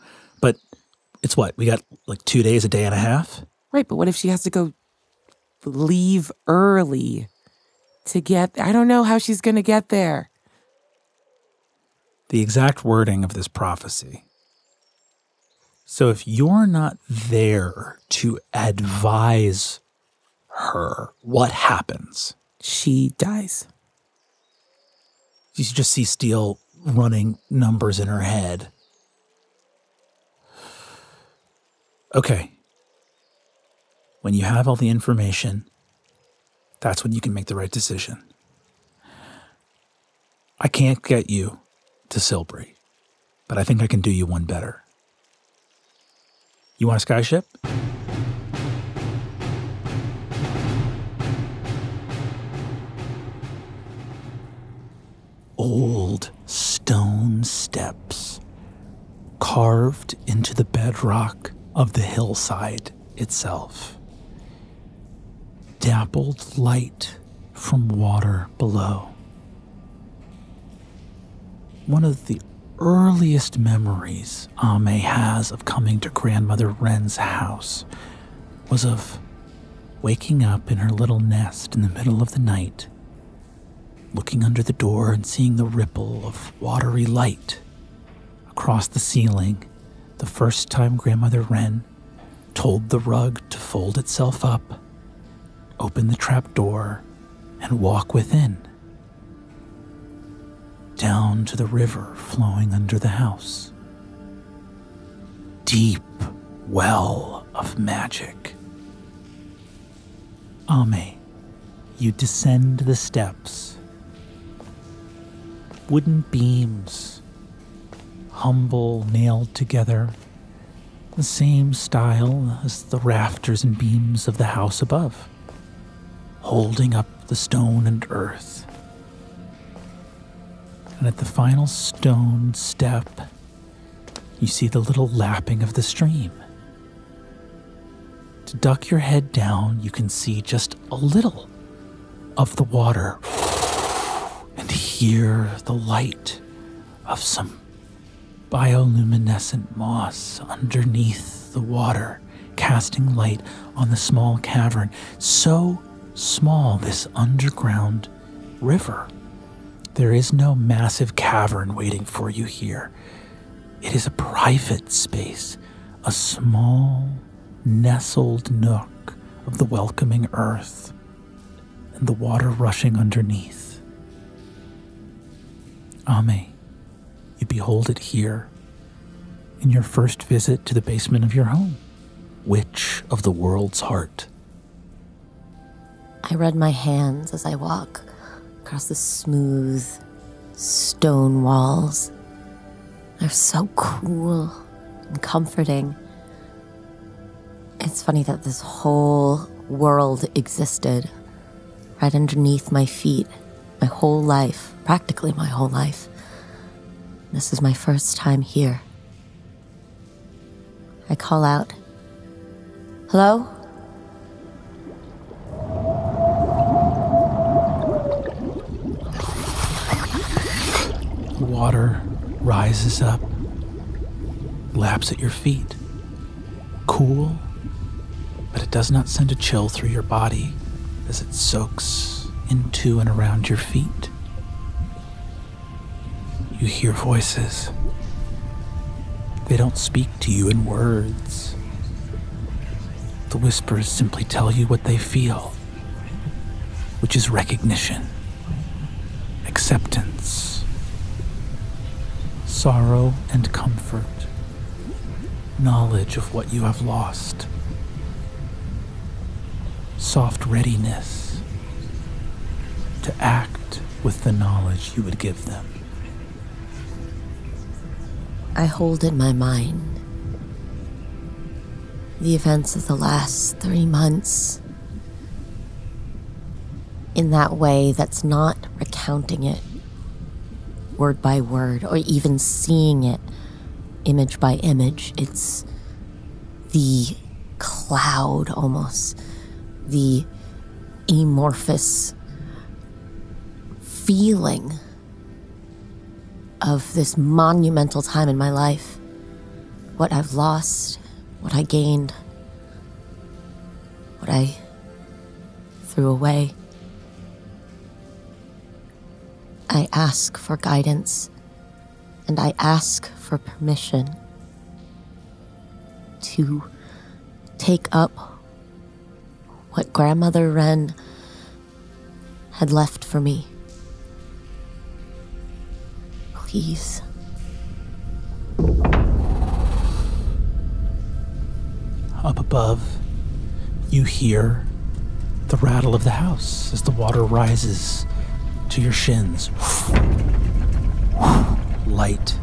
But it's what? We got 2 days, a day and a half? Right, but what if she has to go leave early to get... I don't know how she's going to get there. The exact wording of this prophecy. So if you're not there to advise her, what happens? She dies. You just see Steele running numbers in her head. Okay. When you have all the information, that's when you can make the right decision. I can't get you to Silbury, but I think I can do you one better. You want a skyship? Old stone steps carved into the bedrock of the hillside itself. Dappled light from water below. One of the earliest memories Ame has of coming to Grandmother Wren's house was of waking up in her little nest in the middle of the night, looking under the door and seeing the ripple of watery light across the ceiling the first time Grandmother Wren told the rug to fold itself up, open the trap door, and walk within, down to the river flowing under the house. Deep well of magic. Ame, you descend the steps. Wooden beams, humble, nailed together, the same style as the rafters and beams of the house above, holding up the stone and earth. And at the final stone step, you see the little lapping of the stream. To duck your head down, you can see just a little of the water hear the light of some bioluminescent moss underneath the water, casting light on the small cavern. So small, this underground river. There is no massive cavern waiting for you here. It is a private space, a small, nestled nook of the welcoming earth, and the water rushing underneath. Ame, you behold it here in your first visit to the basement of your home, witch of the world's heart. I rub my hands as I walk across the smooth stone walls. They're so cool and comforting. It's funny that this whole world existed right underneath my feet, my whole life, practically my whole life. This is my first time here. I call out, "Hello?" Water rises up, laps at your feet. Cool, but it does not send a chill through your body as it soaks into and around your feet. You hear voices. They don't speak to you in words. The whispers simply tell you what they feel, which is recognition, acceptance, sorrow and comfort, knowledge of what you have lost, soft readiness to act with the knowledge you would give them. I hold in my mind the events of the last 3 months in that way that's not recounting it word by word or even seeing it image by image. It's the cloud almost, the amorphous feeling of this monumental time in my life. What I've lost, what I gained, what I threw away. I ask for guidance, and I ask for permission to take up what Grandmother Wren had left for me. Please. Up above, you hear the rattle of the house as the water rises to your shins. Light.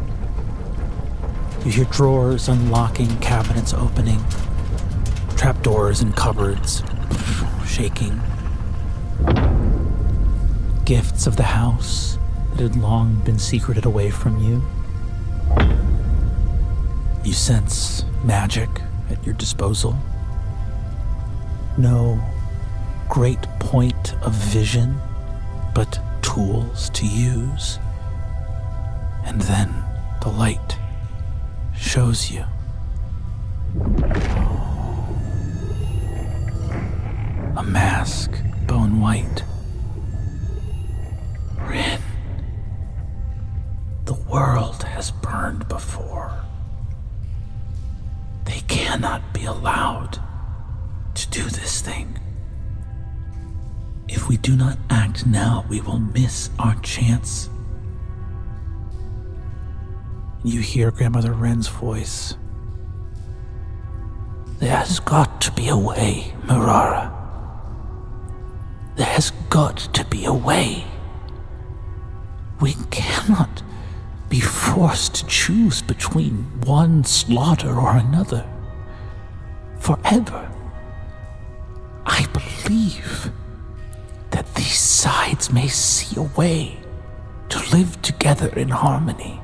You hear drawers unlocking, cabinets opening, trapdoors and cupboards shaking. Gifts of the house that had long been secreted away from you. You sense magic at your disposal. No great point of vision, but tools to use. And then the light shows you. A mask, bone white. Rin. The world has burned before. They cannot be allowed to do this thing. If we do not act now, we will miss our chance. You hear Grandmother Wren's voice. There has got to be a way, Mirara. There has got to be a way. We cannot be forced to choose between one slaughter or another. Forever. I believe that these sides may see a way to live together in harmony.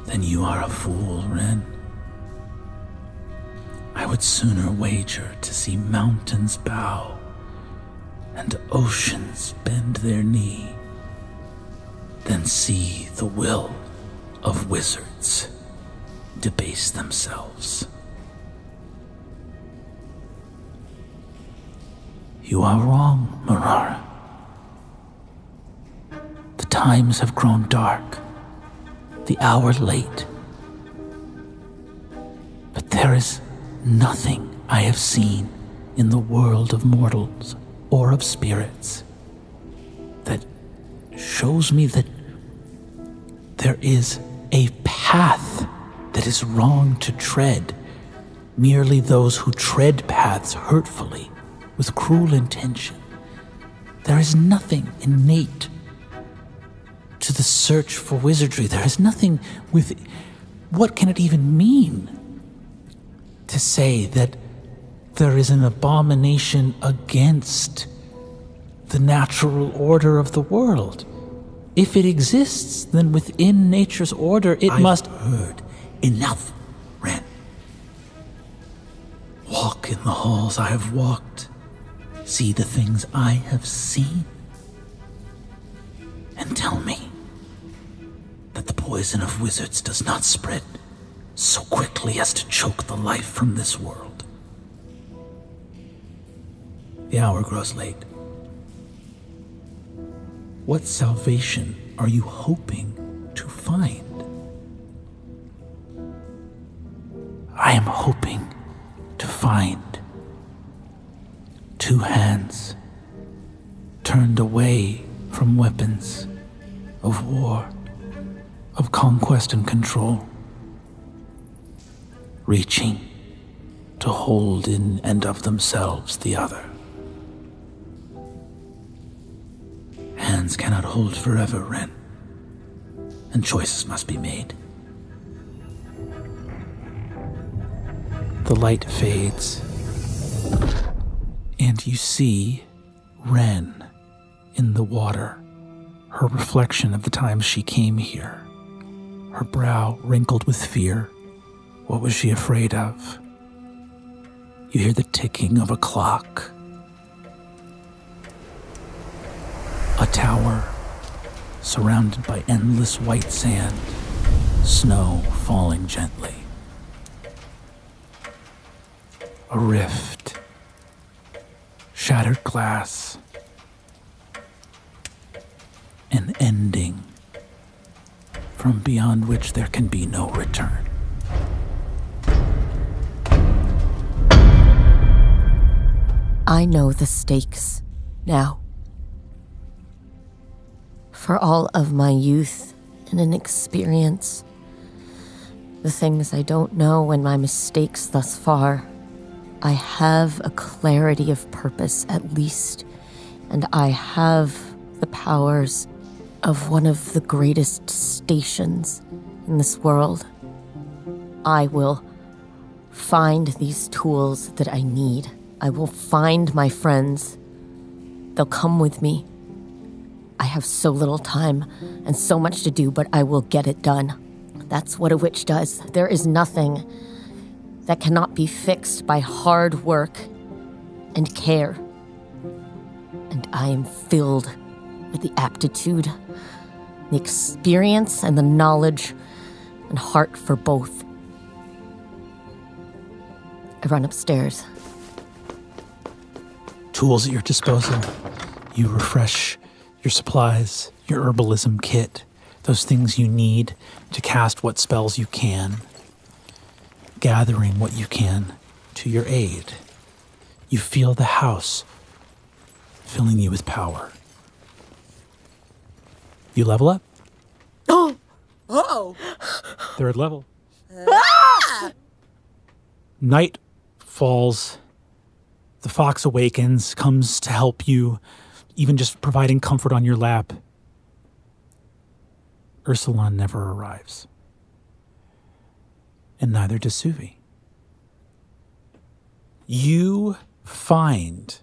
Then you are a fool, Wren. I would sooner wager to see mountains bow and oceans bend their knee, then see the will of wizards debase themselves. You are wrong, Marara. The times have grown dark, the hour late. But there is nothing I have seen in the world of mortals or of spirits that shows me that there is a path that is wrong to tread. Merely those who tread paths hurtfully, with cruel intention. There is nothing innate to the search for wizardry. There is nothing with... What can it even mean to say that there is an abomination against the natural order of the world? If it exists, then within nature's order it must... I've heard enough, Ren. Walk in the halls I have walked. See the things I have seen. And tell me that the poison of wizards does not spread so quickly as to choke the life from this world. The hour grows late. What salvation are you hoping to find? I am hoping to find two hands turned away from weapons of war, of conquest and control, reaching to hold in and of themselves the other. Hands cannot hold forever, Ren, and choices must be made. The light fades, and you see Ren in the water, her reflection of the time she came here, her brow wrinkled with fear. What was she afraid of? You hear the ticking of a clock. A tower surrounded by endless white sand, snow falling gently. A rift, shattered glass, an ending from beyond which there can be no return. I know the stakes now. For all of my youth and inexperience, the things I don't know and my mistakes thus far, I have a clarity of purpose at least, and I have the powers of one of the greatest stations in this world. I will find these tools that I need. I will find my friends. They'll come with me. I have so little time and so much to do, but I will get it done. That's what a witch does. There is nothing that cannot be fixed by hard work and care. And I am filled with the aptitude, the experience, and the knowledge and heart for both. I run upstairs. Tools at your disposal. You refresh your supplies, your herbalism kit, those things you need to cast what spells you can, gathering what you can to your aid. You feel the house filling you with power. You level up. Oh! Uh-oh! Third level. Night falls. The fox awakens, comes to help you, even just providing comfort on your lap. Ursulon never arrives. And neither does Suvi. You find,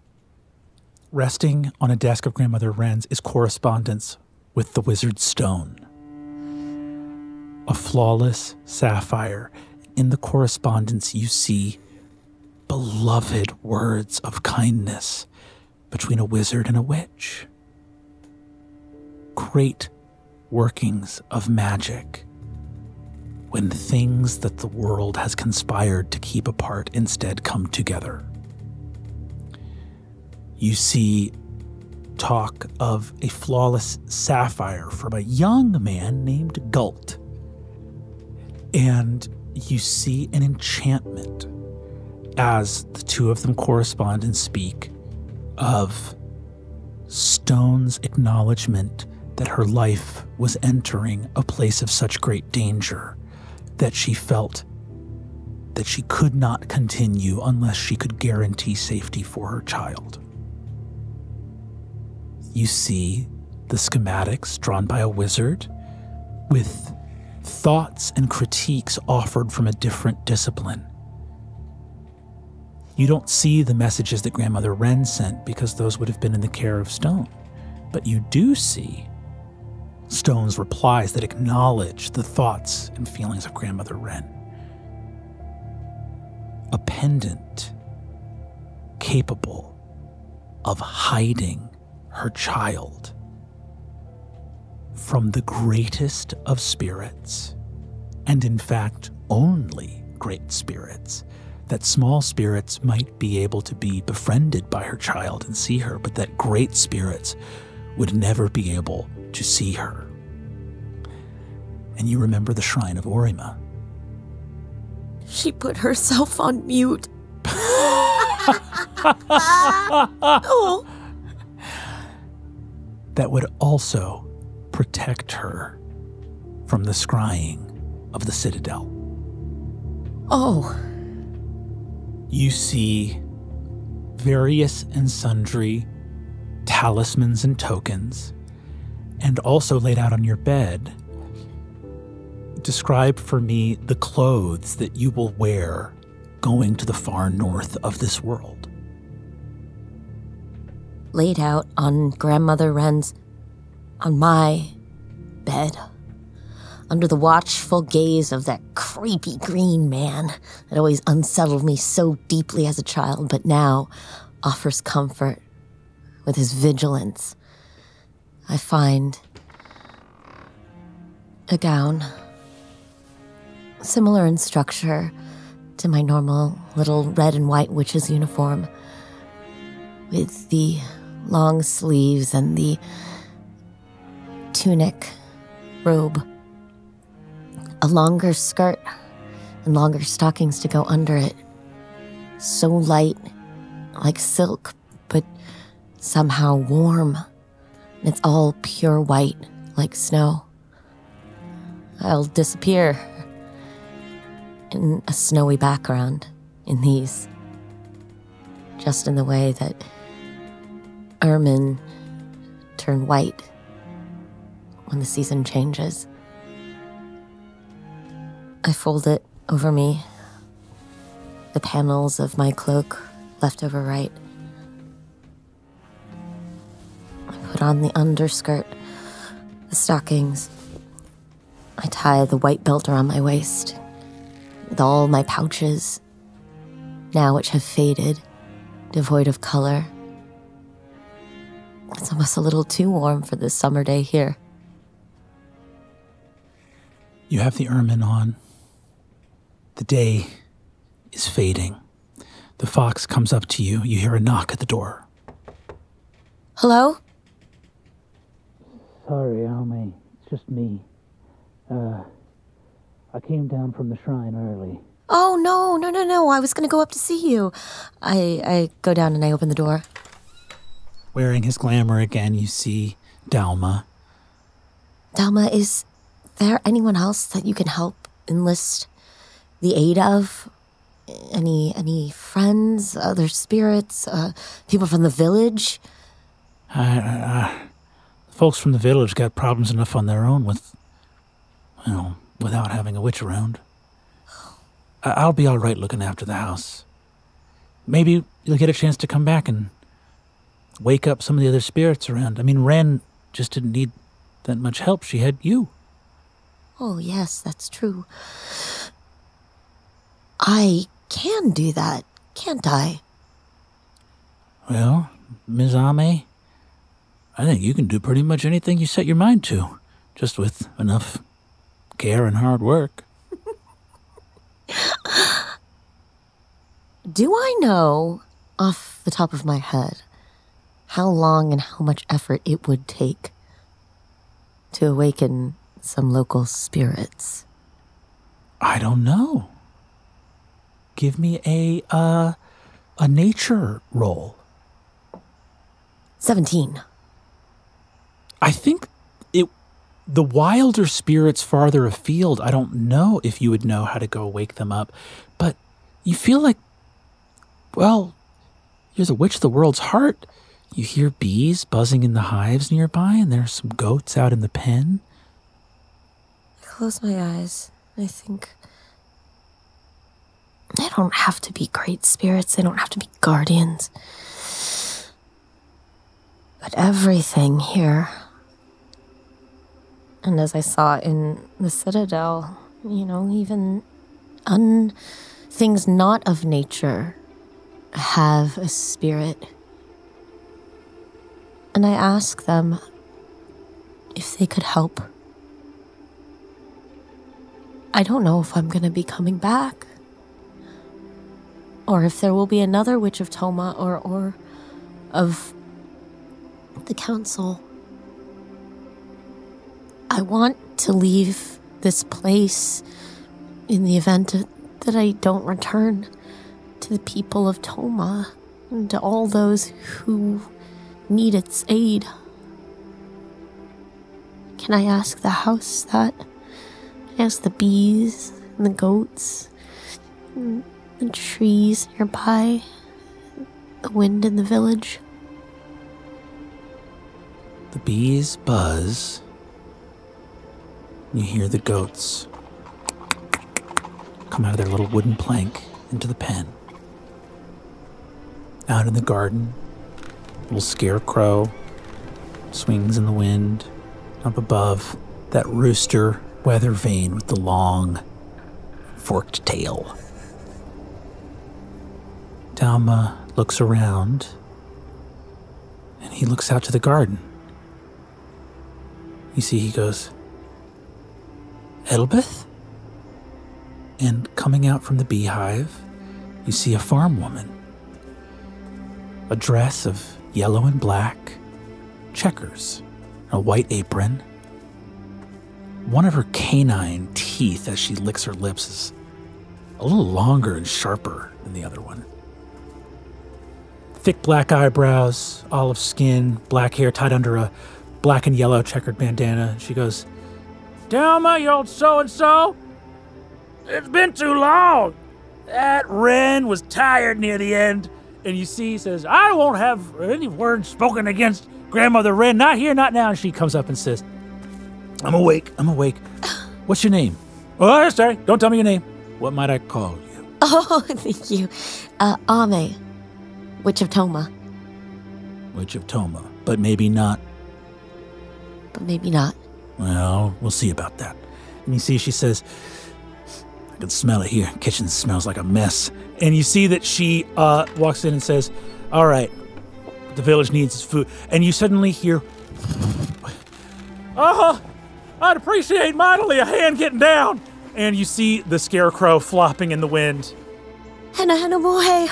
resting on a desk of Grandmother Wren's, is correspondence with the wizard's stone. A flawless sapphire. In the correspondence you see beloved words of kindness, between a wizard and a witch. Great workings of magic when things that the world has conspired to keep apart instead come together. You see talk of a flawless sapphire from a young man named Gult. And you see an enchantment as the two of them correspond and speak of Stone's acknowledgement that her life was entering a place of such great danger that she felt that she could not continue unless she could guarantee safety for her child. You see the schematics drawn by a wizard with thoughts and critiques offered from a different discipline. You don't see the messages that Grandmother Wren sent because those would have been in the care of Stone. But you do see Stone's replies that acknowledge the thoughts and feelings of Grandmother Wren. A pendant capable of hiding her child from the greatest of spirits, and in fact only great spirits, that small spirits might be able to be befriended by her child and see her, but that great spirits would never be able to see her. And you remember the shrine of Orima. She put herself on mute. Oh. That would also protect her from the scrying of the Citadel. Oh. You see various and sundry talismans and tokens, and also laid out on your bed, describe for me the clothes that you will wear going to the far north of this world. Laid out on Grandmother Wren's, on my bed, under the watchful gaze of that creepy green man that always unsettled me so deeply as a child, but now offers comfort with his vigilance. I find a gown, similar in structure to my normal little red and white witch's uniform, with the long sleeves and the tunic robe, a longer skirt and longer stockings to go under it, so light, like silk, but somehow warm, and it's all pure white, like snow. I'll disappear in a snowy background in these, just in the way that ermine turn white when the season changes. I fold it over me, the panels of my cloak left over right. I put on the underskirt, the stockings. I tie the white belt around my waist, with all my pouches, now which have faded, devoid of color. It's almost a little too warm for this summer day here. You have the ermine on. The day is fading. The fox comes up to you. You hear a knock at the door. Hello? Sorry, Almay. It's just me. I came down from the shrine early. Oh, no. I was going to go up to see you. I go down and I open the door. Wearing his glamour again, you see Dalma. Dalma, is there anyone else that you can help enlist the aid of? Any friends, other spirits, people from the village? Folks from the village got problems enough on their own without having a witch around. I'll be all right looking after the house. Maybe you'll get a chance to come back and wake up some of the other spirits around. I mean, Wren just didn't need that much help. She had you. Oh, yes, that's true. I can do that, can't I? Well, Ms. Ame, I think you can do pretty much anything you set your mind to, just with enough care and hard work. Do I know, off the top of my head, how long and how much effort it would take to awaken some local spirits? I don't know. Give me a nature roll. 17. I think the wilder spirits farther afield, I don't know if you would know how to go wake them up, but you feel like, well, you're the witch of the world's heart. You hear bees buzzing in the hives nearby, and there's some goats out in the pen. I close my eyes. I think they don't have to be great spirits. They don't have to be guardians. But everything here, and as I saw in the Citadel, even things not of nature have a spirit. And I ask them if they could help. I don't know if I'm going to be coming back, or if there will be another Witch of Toma or of the council. I want to leave this place in the event that I don't return, to the people of Toma and to all those who need its aid. Can I ask the house that? Can I ask the bees and the goats and the trees nearby, the wind in the village? The bees buzz. You hear the goats come out of their little wooden plank into the pen. Out in the garden, little scarecrow swings in the wind. Up above, that rooster, weather vane with the long, forked tail. Dalma looks around, and he looks out to the garden. You see, he goes, Elbeth? And coming out from the beehive, you see a farm woman. A dress of yellow and black, checkers, a white apron. One of her canine teeth as she licks her lips is a little longer and sharper than the other one. Thick black eyebrows, olive skin, black hair tied under a black and yellow checkered bandana. She goes, Delma, you old so-and-so. It's been too long. That wren was tired near the end. And you see, he says, I won't have any words spoken against Grandmother Wren. Not here, not now. And she comes up and says, I'm awake. What's your name? Oh, sorry. Don't tell me your name. What might I call you? Oh, thank you. Ame, Witch of Toma. Witch of Toma. But maybe not. Well, we'll see about that. And you see, she says, I can smell it here. Kitchen smells like a mess. And you see that she walks in and says, all right, the village needs its food. And you suddenly hear, I'd appreciate mightily a hand getting down. And you see the scarecrow flopping in the wind. Henna henna mohe.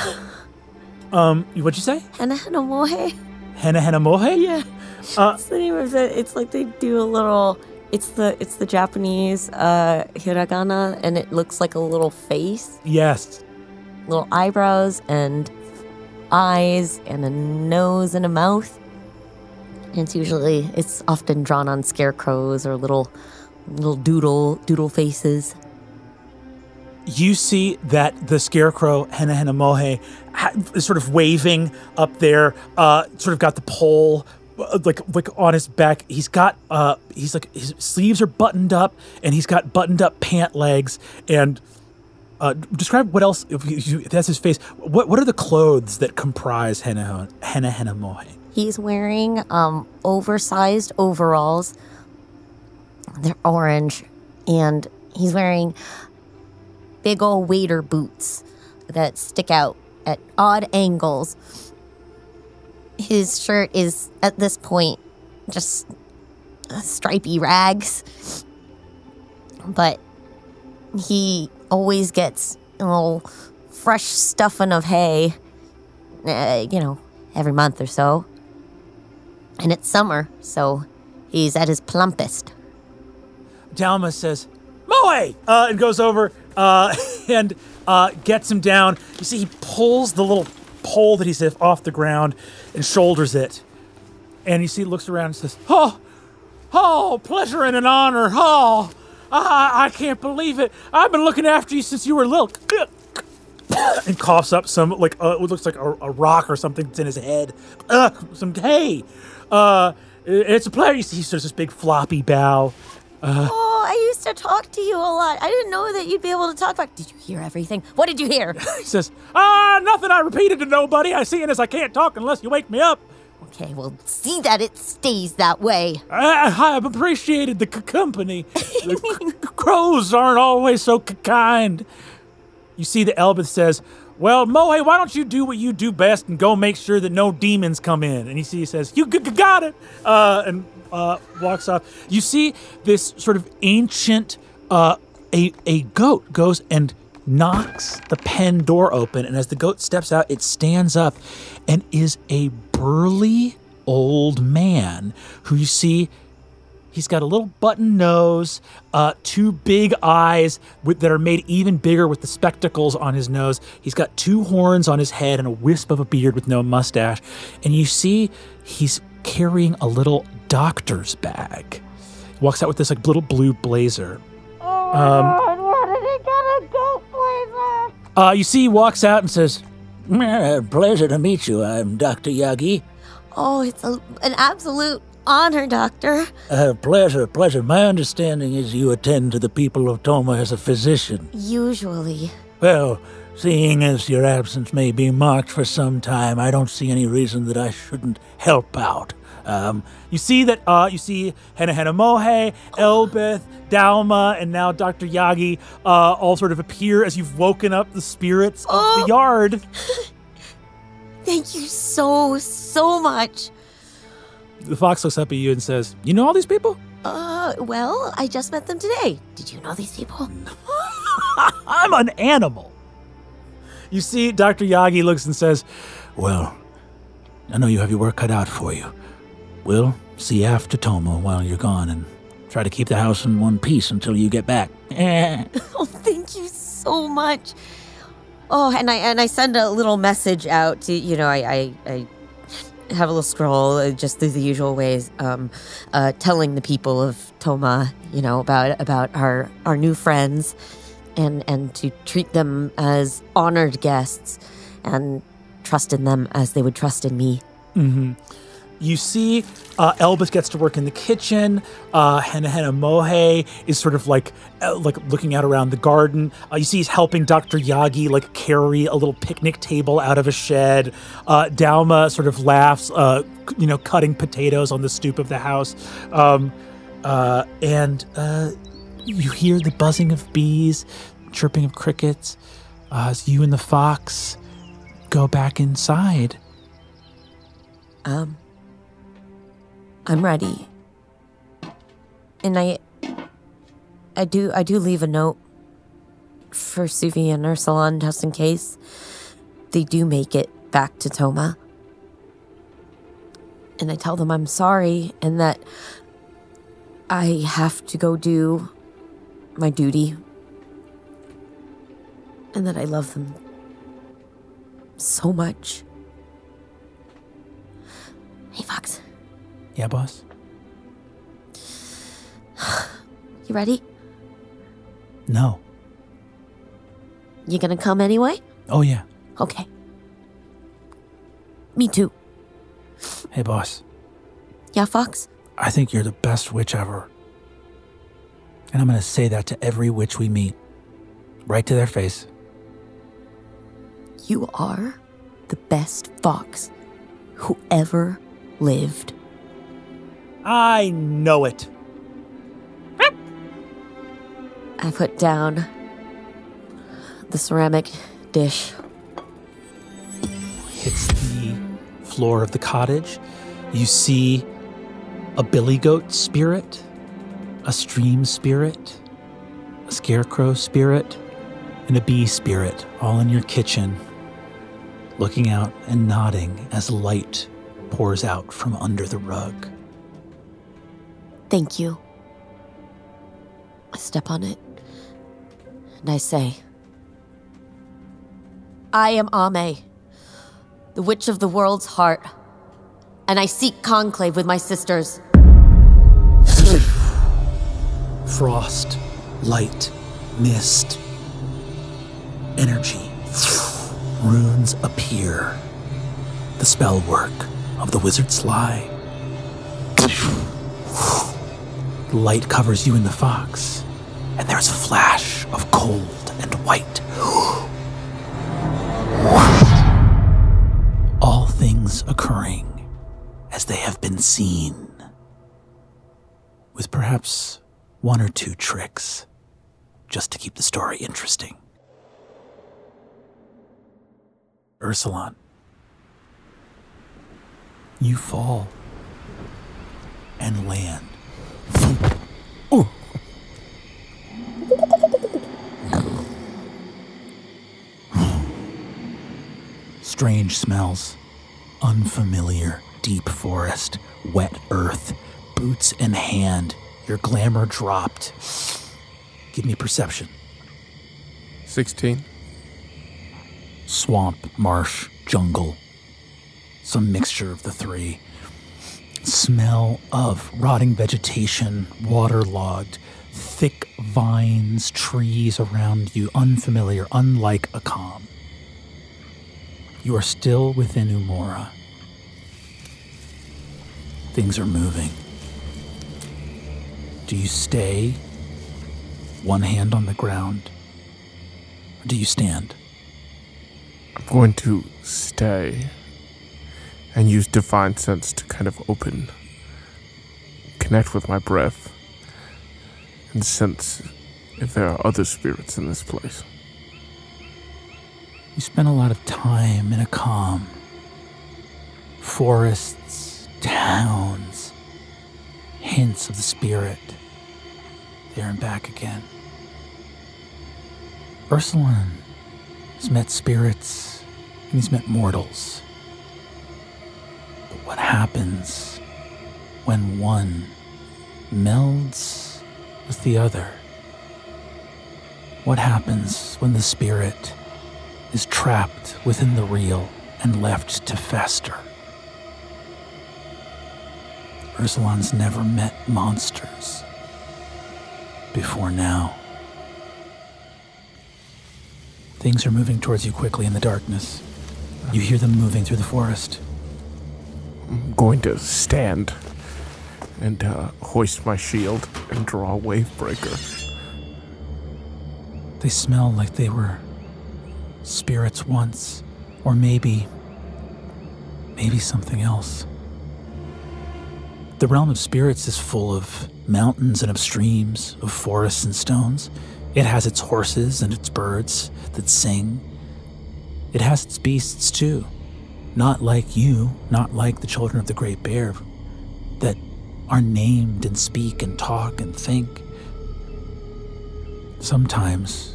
What'd you say? Henna henna mohe. Henna henna mohe? Yeah. It's the name of it. It's like they do a little, it's the Japanese hiragana, and it looks like a little face. Yes. Little eyebrows and eyes and a nose and a mouth. And it's often drawn on scarecrows or little doodle faces. You see that the scarecrow, Henna Henna Mohe, is sort of waving up there, sort of got the pole like on his back. He's got his sleeves are buttoned up, and he's got buttoned up pant legs. And describe what else, if that's his face. What are the clothes that comprise Henna Henna Mohe? He's wearing oversized overalls. They're orange, and he's wearing big old waiter boots that stick out at odd angles. His shirt is, at this point, just stripy rags. But he always gets a little fresh stuffing of hay, every month or so. And it's summer, so he's at his plumpest. Dalma says, Moe! And goes over and gets him down. You see, he pulls the little pole that he's off the ground and shoulders it. And you see, he looks around and says, Oh, pleasure and an honor. Oh, I can't believe it. I've been looking after you since you were little. And coughs up some, what looks like a rock or something that's in his head. Some hay. It's a pleasure. You see, he does this big floppy bow. I used to talk to you a lot. I didn't know that you'd be able to talk back. Did you hear everything? What did you hear? He says, nothing I repeated to nobody. I see it as I can't talk unless you wake me up. Okay, well, see that it stays that way. I've appreciated the company. The crows aren't always so kind. You see the Elbeth says, well, Moe, why don't you do what you do best and go make sure that no demons come in? And you see he says, you got it, and walks off. You see this sort of ancient, a goat goes and knocks the pen door open, and as the goat steps out, it stands up and is a burly old man who you see, he's got a little button nose, two big eyes that are made even bigger with the spectacles on his nose. He's got two horns on his head and a wisp of a beard with no mustache. And you see he's carrying a little doctor's bag. He walks out with this little blue blazer. Where did he get a goat blazer? You see he walks out and says, Pleasure to meet you. I'm Dr. Yagi. Oh, it's an absolute honor, Doctor. Pleasure. My understanding is you attend to the people of Toma as a physician. Usually. Well, seeing as your absence may be marked for some time, I don't see any reason that I shouldn't help out. You see Henna Mohe, Elbeth, Dalma, and now Dr. Yagi all sort of appear as you've woken up the spirits of the yard. Thank you so much. The fox looks up at you and says, you know all these people? Well, I just met them today. Did you know these people? I'm an animal. You see, Dr. Yagi looks and says, well, I know you have your work cut out for you. We'll see after Toma while you're gone and try to keep the house in one piece until you get back. Oh, thank you so much. Oh, and I send a little message out to, I have a little scroll just through the usual ways, telling the people of Toma, about our new friends and to treat them as honored guests and trust in them as they would trust in me. Mm-hmm. You see Elbeth gets to work in the kitchen. Henna Mohe is sort of like looking out around the garden. You see he's helping Dr. Yagi carry a little picnic table out of a shed. Dalma sort of laughs, cutting potatoes on the stoop of the house. And you hear the buzzing of bees, chirping of crickets, as you and the fox go back inside. I'm ready. And I do leave a note for Suvi and Ursulon just in case they do make it back to Toma. And I tell them I'm sorry and that I have to go do my duty. And that I love them so much. Hey, Fox. Yeah, boss? You ready? No. You gonna come anyway? Oh, yeah. Okay. Me too. Hey, boss. Yeah, Fox? I think you're the best witch ever. And I'm going to say that to every witch we meet. Right to their face. You are the best fox who ever lived. I know it. I put down the ceramic dish. Hits the floor of the cottage, you see a billy goat spirit, a stream spirit, a scarecrow spirit, and a bee spirit all in your kitchen, looking out and nodding as light pours out from under the rug. Thank you. I step on it, and I say, I am Ame, the Witch of the World's Heart, and I seek conclave with my sisters. Frost, light, mist, energy, runes appear. The spell work of the wizard's lie. The light covers you and the fox, and there's a flash of cold and white. All things occurring as they have been seen, with perhaps one or two tricks, just to keep the story interesting. Ursulon, you fall and land. Ooh. Strange smells, unfamiliar, deep forest, wet earth, boots in hand, your glamour dropped. Give me perception. 16. Swamp, marsh, jungle, some mixture of the three. Smell of rotting vegetation, waterlogged, thick vines, trees around you, unfamiliar, unlike a calm. You are still within Umora. Things are moving. Do you stay, one hand on the ground, or do you stand? I'm going to stay and use Divine Sense to kind of connect with my breath, and sense if there are other spirits in this place. You spend a lot of time in a calm. Forests, towns, hints of the spirit. There and back again. Ursulon has met spirits, and he's met mortals. But what happens when one melds with the other? What happens when the spirit is trapped within the real and left to fester? Ursulon's never met monsters before now. Things are moving towards you quickly in the darkness. You hear them moving through the forest. I'm going to stand and hoist my shield and draw a Wavebreaker. They smell like they were spirits once, or maybe something else. The realm of spirits is full of mountains and of streams, of forests and stones. It has its horses and its birds that sing. It has its beasts too. Not like you, not like the children of the Great Bear, that are named and speak and talk and think. Sometimes,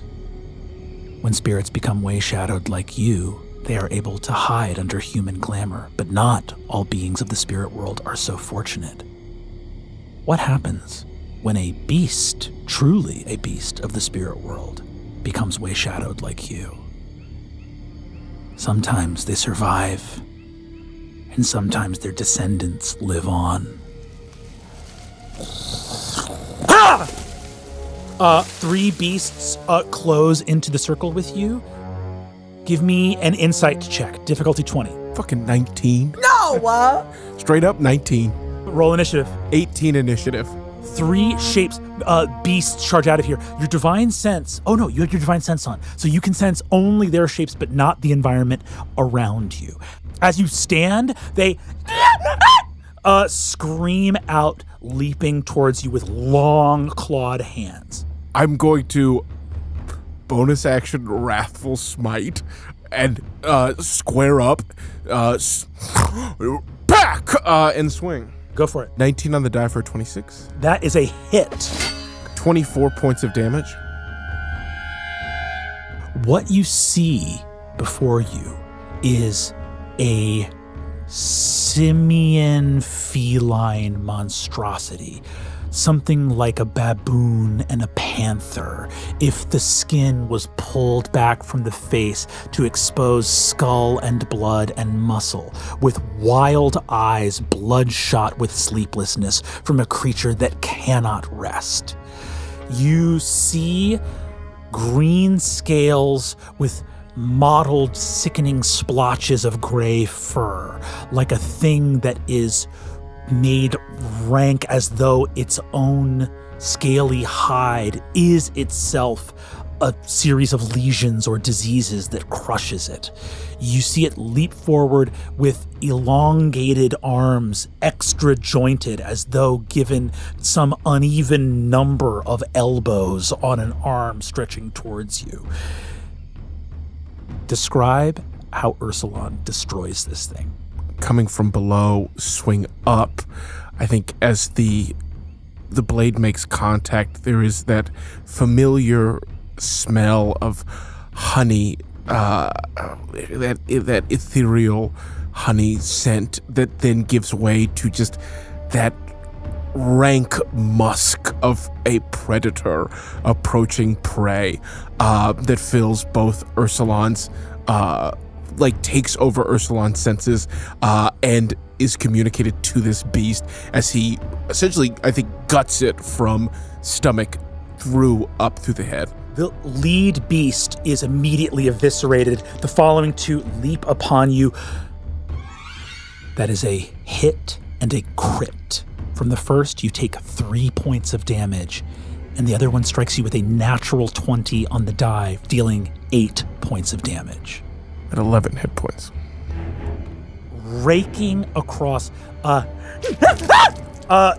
when spirits become way-shadowed like you, they are able to hide under human glamour, but not all beings of the spirit world are so fortunate. What happens when a beast, truly a beast of the spirit world, becomes way-shadowed like you? Sometimes they survive, and sometimes their descendants live on. Three beasts close into the circle with you. Give me an insight check. Difficulty 20. Fucking 19. No! Straight up 19. Roll initiative. 18 initiative. Three shapes, beasts charge out of here. Your divine sense. Oh no, you have your divine sense on. So you can sense only their shapes, but not the environment around you. As you stand, they scream out, leaping towards you with long clawed hands. I'm going to bonus action Wrathful Smite and square up, back, and swing. Go for it. 19 on the die for a 26. That is a hit. 24 points of damage. What you see before you is a simian feline monstrosity. Something like a baboon and a panther, if the skin was pulled back from the face to expose skull and blood and muscle, with wild eyes bloodshot with sleeplessness from a creature that cannot rest. You see green scales with mottled, sickening splotches of gray fur, like a thing that is made rank as though its own scaly hide is itself a series of lesions or diseases that crushes it. You see it leap forward with elongated arms, extra jointed, as though given some uneven number of elbows on an arm stretching towards you. Describe how Ursulon destroys this thing. Coming from below, swing up. I think as the blade makes contact, there is that familiar smell of honey, that ethereal honey scent that then gives way to just that rank musk of a predator approaching prey that fills both Ursulon's takes over Ursulon's senses and is communicated to this beast as he essentially, I think, guts it from stomach up through the head. The lead beast is immediately eviscerated. The following two leap upon you. That is a hit and a crit. From the first, you take 3 points of damage, and the other one strikes you with a natural 20 on the die, dealing 8 points of damage. At 11 hit points. Raking across,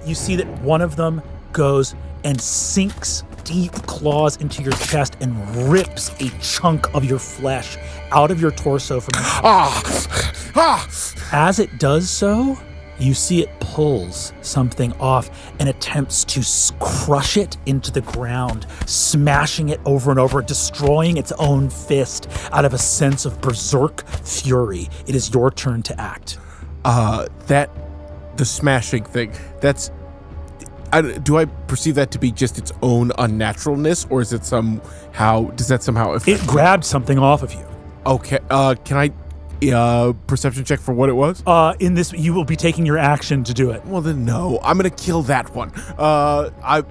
you see that one of them goes and sinks deep claws into your chest and rips a chunk of your flesh out of your torso from As it does so, you see it pulls something off and attempts to crush it into the ground, smashing it over and over, destroying its own fist out of a sense of berserk fury. It is your turn to act. The smashing thing, do I perceive that to be just its own unnaturalness, or is it does that somehow affect it grabbed something off of you. Okay, can I perception check for what it was? In this, you will be taking your action to do it. Well then no, I'm gonna kill that one. I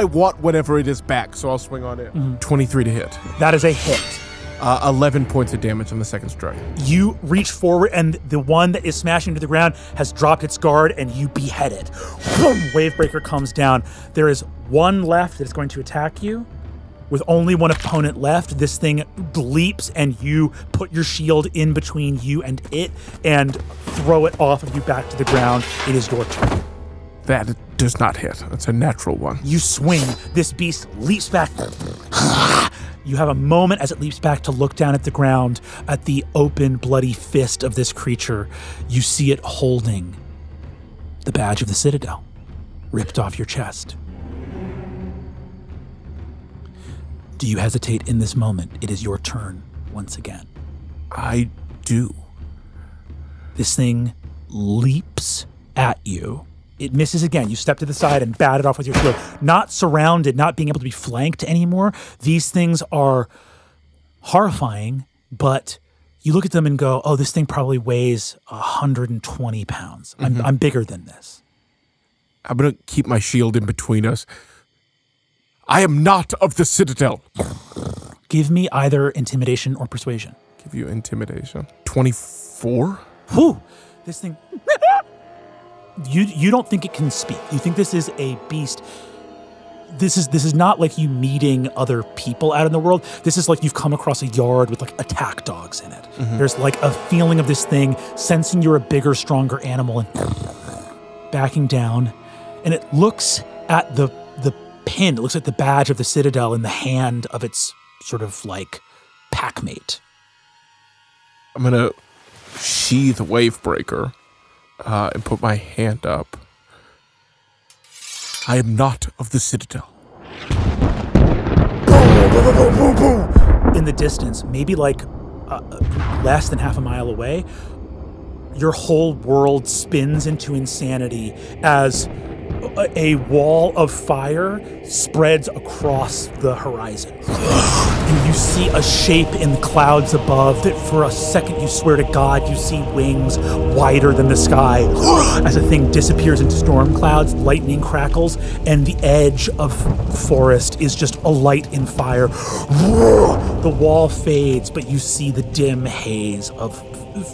want whatever it is back, so I'll swing on it. 23 to hit. That is a hit. 11 points of damage on the second strike. You reach forward, and the one that is smashing to the ground has dropped its guard, and you behead it. Boom! Wavebreaker comes down. There is one left that is going to attack you. With only one opponent left, this thing leaps, and you put your shield in between you and it and throw it off of you back to the ground. It is your turn. That does not hit. It's a natural one. You swing. This beast leaps back. You have a moment as it leaps back to look down at the ground, at the open, bloody fist of this creature. You see it holding the badge of the Citadel, ripped off your chest. Do you hesitate in this moment? It is your turn once again. I do. This thing leaps at you. It misses again. You step to the side and bat it off with your shield. Not surrounded, not being able to be flanked anymore. These things are horrifying, but you look at them and go, oh, this thing probably weighs 120 pounds. I'm bigger than this. I'm going to keep my shield in between us. I am not of the Citadel. Give me either intimidation or persuasion. Give you intimidation. 24? Whew. This thing... You don't think it can speak. You think this is a beast. This is not like you meeting other people out in the world. This is like you've come across a yard with like attack dogs in it. There's like a feeling of this thing sensing you're a bigger, stronger animal and backing down. And it looks at the pin. It looks at the badge of the Citadel in the hand of its sort of like packmate. I'm gonna sheathe Wavebreaker and put my hand up. I am not of the Citadel. In the distance, maybe like less than half a mile away, your whole world spins into insanity as a wall of fire spreads across the horizon. And you see a shape in the clouds above that for a second you swear to God you see wings wider than the sky. As the thing disappears into storm clouds, lightning crackles, and the edge of forest is just alight in fire. The wall fades, but you see the dim haze of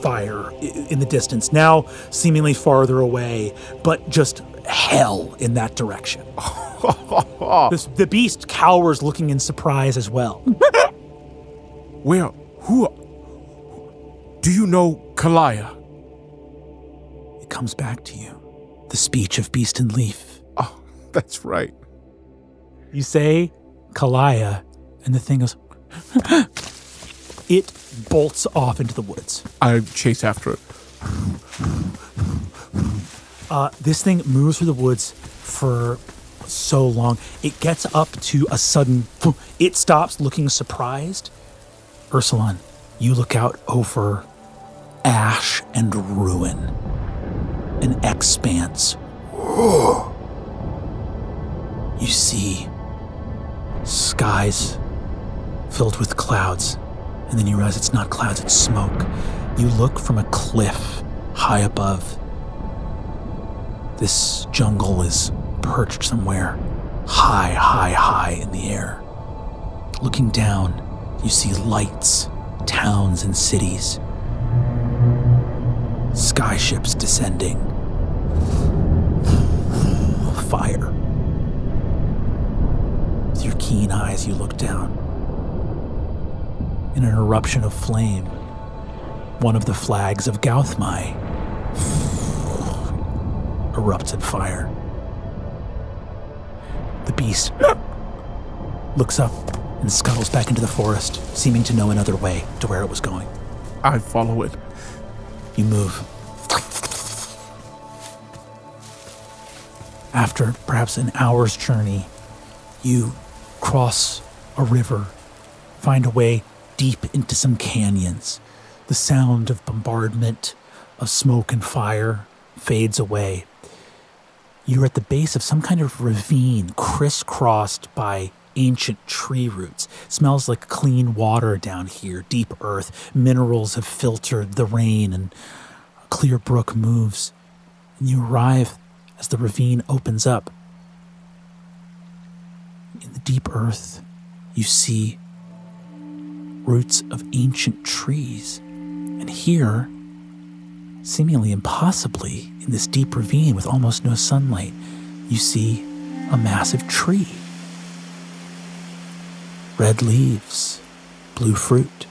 fire in the distance, now seemingly farther away, but just hell in that direction. The beast cowers, looking in surprise as well. Who? Do you know Kalaya? It comes back to you. The speech of Beast and Leaf. Oh, that's right. You say Kalaya, and the thing goes... It bolts off into the woods. I chase after it. This thing moves through the woods for so long. It gets up to a sudden... It stops, looking surprised. Ursulon, you look out over ash and ruin. An expanse. You see skies filled with clouds. And then you realize it's not clouds, it's smoke. You look from a cliff high above. This jungle is perched somewhere high in the air. Looking down, you see lights, towns and cities. Skyships descending. Fire. With your keen eyes, you look down. In an eruption of flame, one of the flags of Gauthmai erupts in fire. The beast looks up and scuttles back into the forest, seeming to know another way to where it was going. I follow it. You move. After perhaps an hour's journey, you cross a river, find a way deep into some canyons. The sound of bombardment, of smoke and fire fades away. You're at the base of some kind of ravine crisscrossed by ancient tree roots. It smells like clean water down here, deep earth. Minerals have filtered the rain and a clear brook moves. And you arrive as the ravine opens up. In the deep earth, you see roots of ancient trees. And here, seemingly impossibly, in this deep ravine with almost no sunlight, you see a massive tree. Red leaves, blue fruit.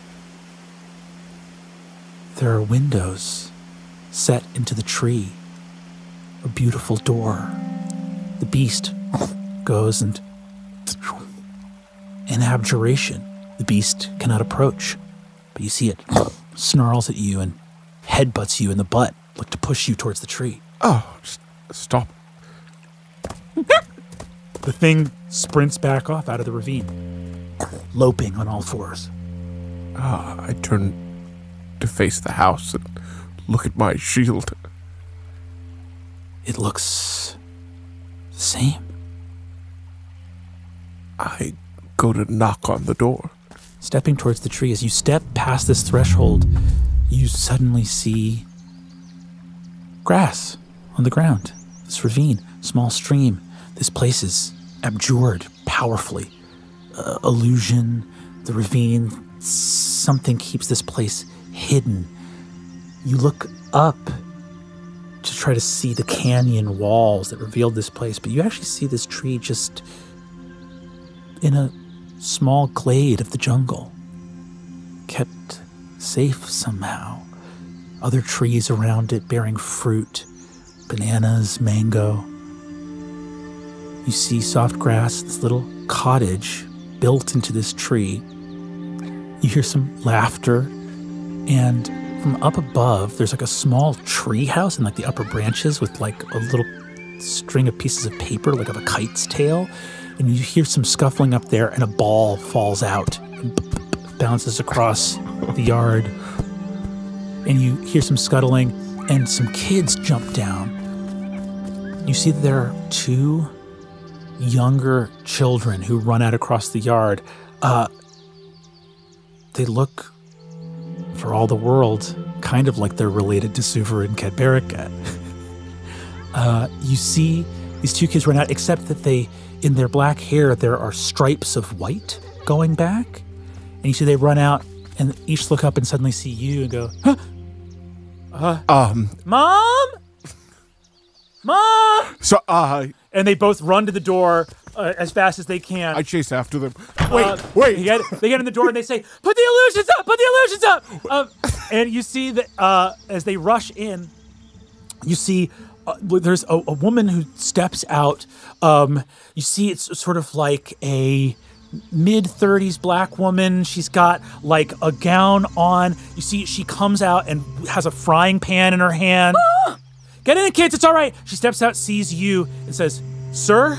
There are windows set into the tree, a beautiful door. The beast goes and, in abjuration, the beast cannot approach, but you see it snarls at you and headbutts you in the butt, like to push you towards the tree. Oh, just stop. The thing sprints back off out of the ravine, loping on all fours. I turn to face the house and look at my shield. It looks the same. I go to knock on the door. Stepping towards the tree, as you step past this threshold, you suddenly see grass on the ground. This ravine, small stream. This place is abjured powerfully. Illusion, the ravine, something keeps this place hidden. You look up to try to see the canyon walls that revealed this place, but you actually see this tree just in a small glade of the jungle, kept safe somehow. Other trees around it bearing fruit, bananas, mango. You see soft grass, this little cottage built into this tree. You hear some laughter, and from up above, there's like a small tree house in like the upper branches with like a little string of pieces of paper, like of a kite's tail. And you hear some scuffling up there, and a ball falls out and bounces across the yard. And you hear some scuttling, and some kids jump down. You see that there are 2 younger children who run out across the yard. They look, for all the world, kind of like they're related to Suver and Cadbericat. You see these 2 kids run out, except that in their black hair, there are stripes of white going back. And you see they run out and each look up and suddenly see you and go, huh? Mom? Mom! So, and they both run to the door as fast as they can. I chase after them. Wait. They get in the door and they say, put the illusions up! Put the illusions up! And you see that as they rush in, you see there's a woman who steps out. You see it's sort of like a mid-30s black woman. She's got like a gown on. You see she comes out and has a frying pan in her hand. Get in, kids, it's all right. She steps out, sees you, and says, Sir,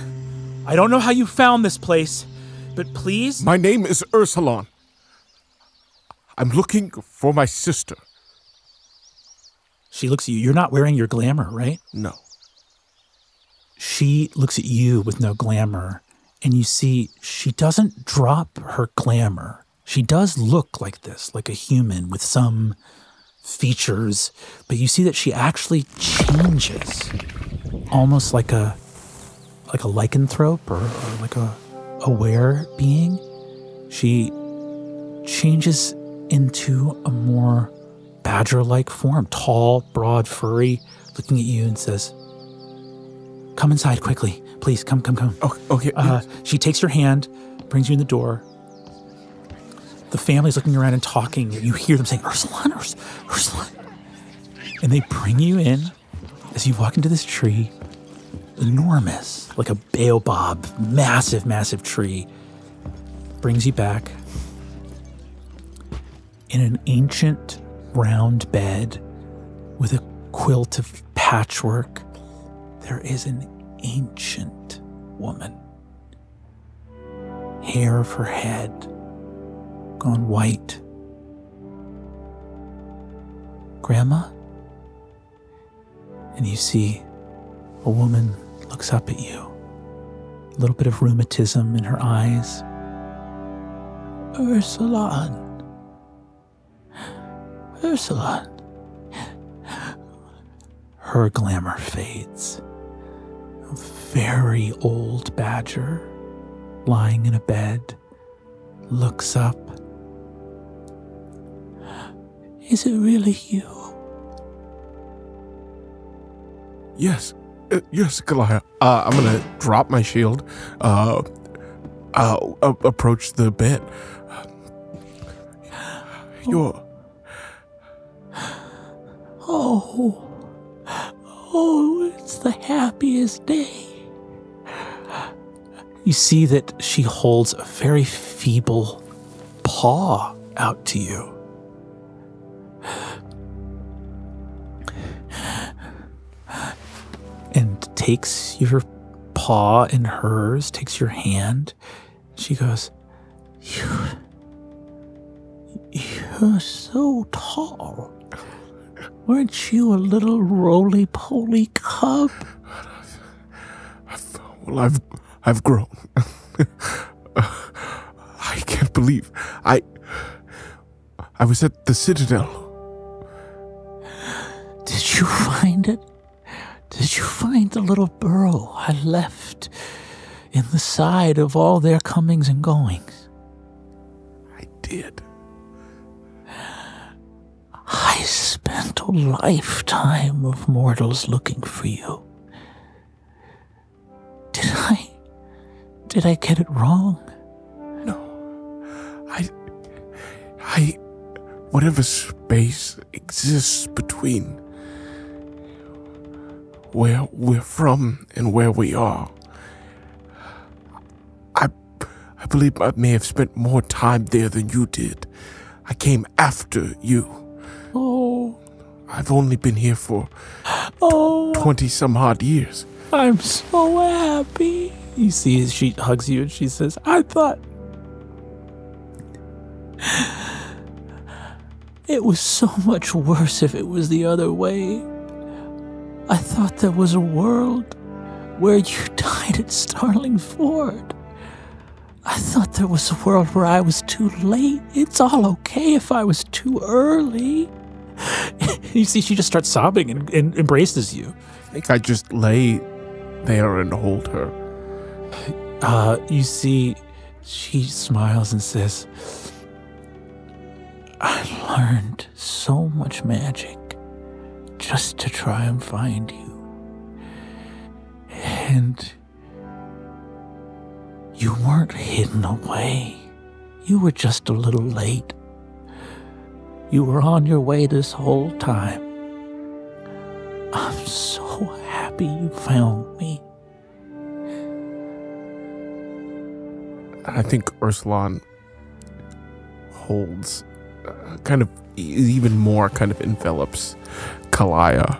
I don't know how you found this place, but please... My name is Ursulon. I'm looking for my sister. She looks at you. You're not wearing your glamour, right? No. She looks at you with no glamour, and you see she doesn't drop her glamour. She does look like this, like a human with some features, but you see that she actually changes, almost like a lycanthrope or like a aware being. She changes into a more badger-like form, tall, broad, furry, looking at you and says, "Come inside quickly, please. Come." Oh, okay. She takes your hand, brings you in the door. The family's looking around and talking. You hear them saying, Ursulon. And they bring you in as you walk into this tree, enormous, like a baobab, massive, massive tree. Brings you back in an ancient round bed with a quilt of patchwork. There is an ancient woman. Hair of her head gone white. Grandma? And you see a woman looks up at you. A little bit of rheumatism in her eyes. Ursulon. Her glamour fades. A very old badger lying in a bed looks up. Is it really you? Yes, Goliath. I'm gonna drop my shield. Approach the bed. You're... Oh, it's the happiest day. You see that she holds a very feeble paw out to you. And takes your paw in hers, takes your hand. She goes, You're so tall. Weren't you a little roly-poly cub? Well, I've grown. I can't believe I was at the Citadel. Did you find it? Did you find the little burrow I left in the side of all their comings and goings? I did. I spent a lifetime of mortals looking for you. Did I get it wrong? No. Whatever space exists between where we're from and where we are, I believe I may have spent more time there than you did. I came after you. Oh, I've only been here for 20 some odd years. I'm so happy. You see, she hugs you and she says, I thought it was so much worse if it was the other way. I thought there was a world where you died at Starling Ford. I thought there was a world where I was too late. It's all okay if I was too early. You see, she just starts sobbing and embraces you. I think I just lay there and hold her. You see, she smiles and says, I learned so much magic just to try and find you. And you weren't hidden away. You were just a little late. You were on your way this whole time. I'm so happy you found me. I think Ursulon holds kind of even more kind of envelops Kalaya.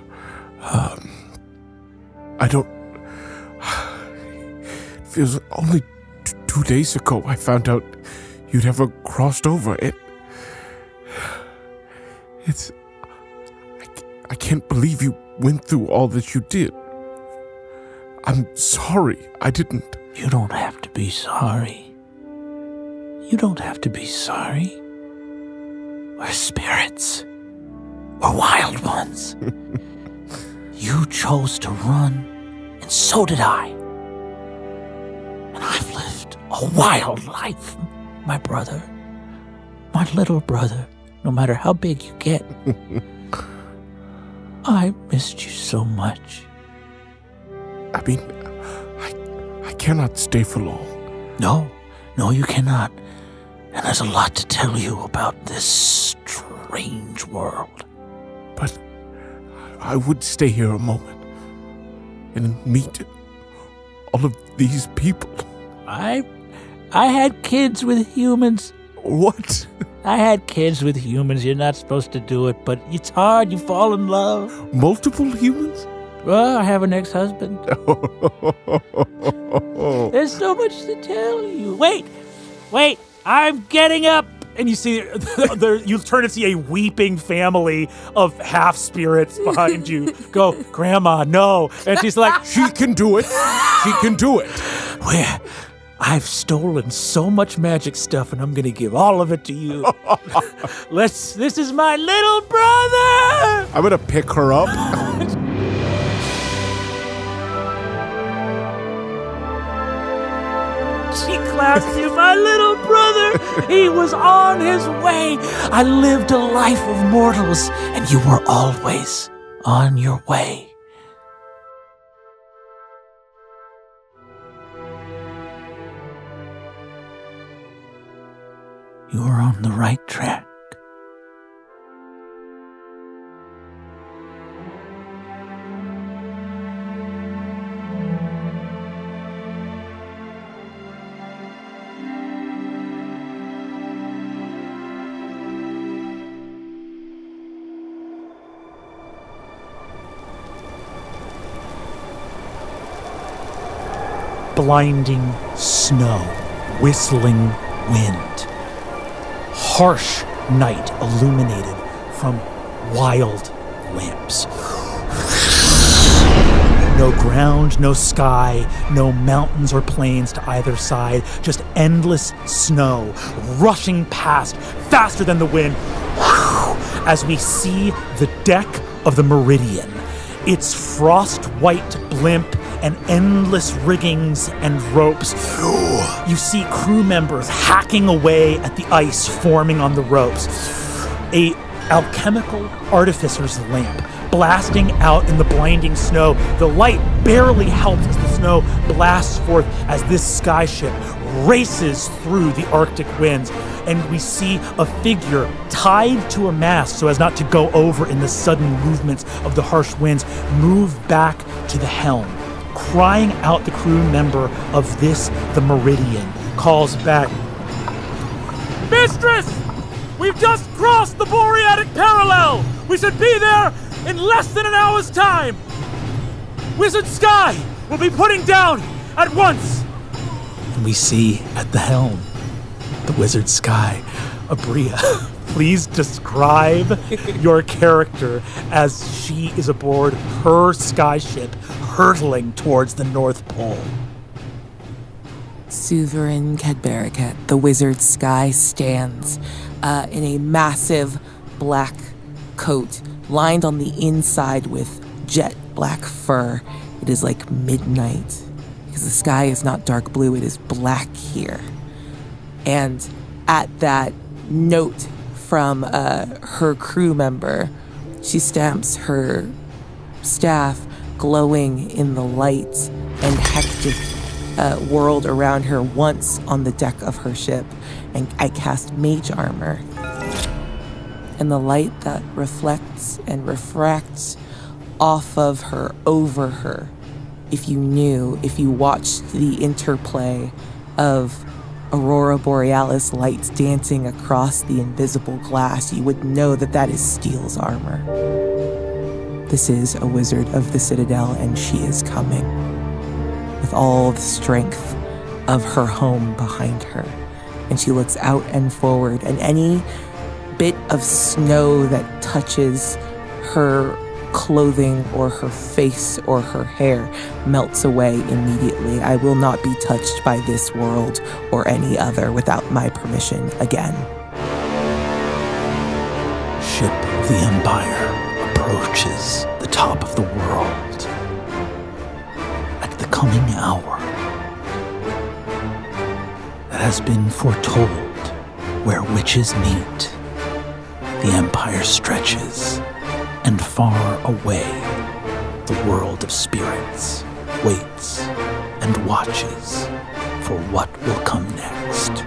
I don't... It feels only 2 days ago I found out you'd ever crossed over. It's... I can't believe you went through all that you did. I'm sorry, I didn't. You don't have to be sorry. You don't have to be sorry. We're spirits. We're wild ones. You chose to run, and so did I. And I've lived a wild life, my brother. My little brother, no matter how big you get. I missed you so much. I mean, I cannot stay for long. No, you cannot. And there's a lot to tell you about this strange world. But I would stay here a moment and meet all of these people. I had kids with humans. What? I had kids with humans. You're not supposed to do it, but it's hard. You fall in love. Multiple humans? Well, I have an ex-husband. There's so much to tell you. Wait, I'm getting up. And you see, you turn to see a weeping family of half spirits behind you. Go, Grandma, no. And she's like, she can do it. She can do it. Where? I've stolen so much magic stuff, and I'm going to give all of it to you. This is my little brother. I'm going to pick her up. She claps you, my little brother. He was on his way. I lived a life of mortals, and you were always on your way. You were on the right track. Blinding snow, whistling wind, harsh night illuminated from wild lamps. No ground, no sky, no mountains or plains to either side, just endless snow rushing past faster than the wind as we see the deck of the Meridian, its frost-white blimp and endless riggings and ropes. You see crew members hacking away at the ice forming on the ropes. A alchemical artificer's lamp blasting out in the blinding snow. The light barely helps as the snow blasts forth as this skyship races through the Arctic winds. And we see a figure tied to a mast so as not to go over in the sudden movements of the harsh winds move back to the helm. Crying out, the crew member of the Meridian calls back, "Mistress! We've just crossed the Boreatic parallel! We should be there in less than an hour's time. Wizard Sky will be putting down at once. And we see at the helm the Wizard Sky. Aabria, please describe your character as she is aboard her skyship hurtling towards the North Pole. Suverin Cadbaracat, the Wizard Sky, stands in a massive black coat lined on the inside with jet black fur. It is like midnight because the sky is not dark blue, it is black here. And at that note from her crew member, she stamps her staff glowing in the light and hectic world around her once on the deck of her ship, and I cast Mage Armor. And the light that reflects and refracts off of her, over her, if you watched the interplay of Aurora Borealis lights dancing across the invisible glass, you would know that that is Steel's armor. This is a wizard of the Citadel, and she is coming with all the strength of her home behind her. And she looks out and forward, and any bit of snow that touches her clothing or her face or her hair melts away immediately. I will not be touched by this world or any other without my permission again. Ship of the Empire approaches the top of the world. At the coming hour that has been foretold, where witches meet, the Empire stretches, and far away, the world of spirits waits and watches for what will come next.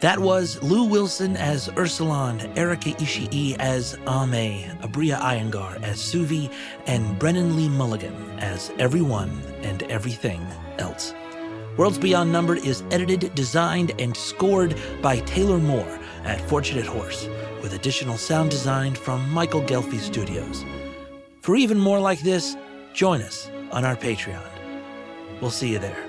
That was Lou Wilson as Ursulon, Erika Ishii as Ame, Aabria Iyengar as Suvi, and Brennan Lee Mulligan as everyone and everything else. Worlds Beyond Numbered is edited, designed, and scored by Taylor Moore at Fortunate Horse, with additional sound design from Michael Gelfi Studios. For even more like this, join us on our Patreon. We'll see you there.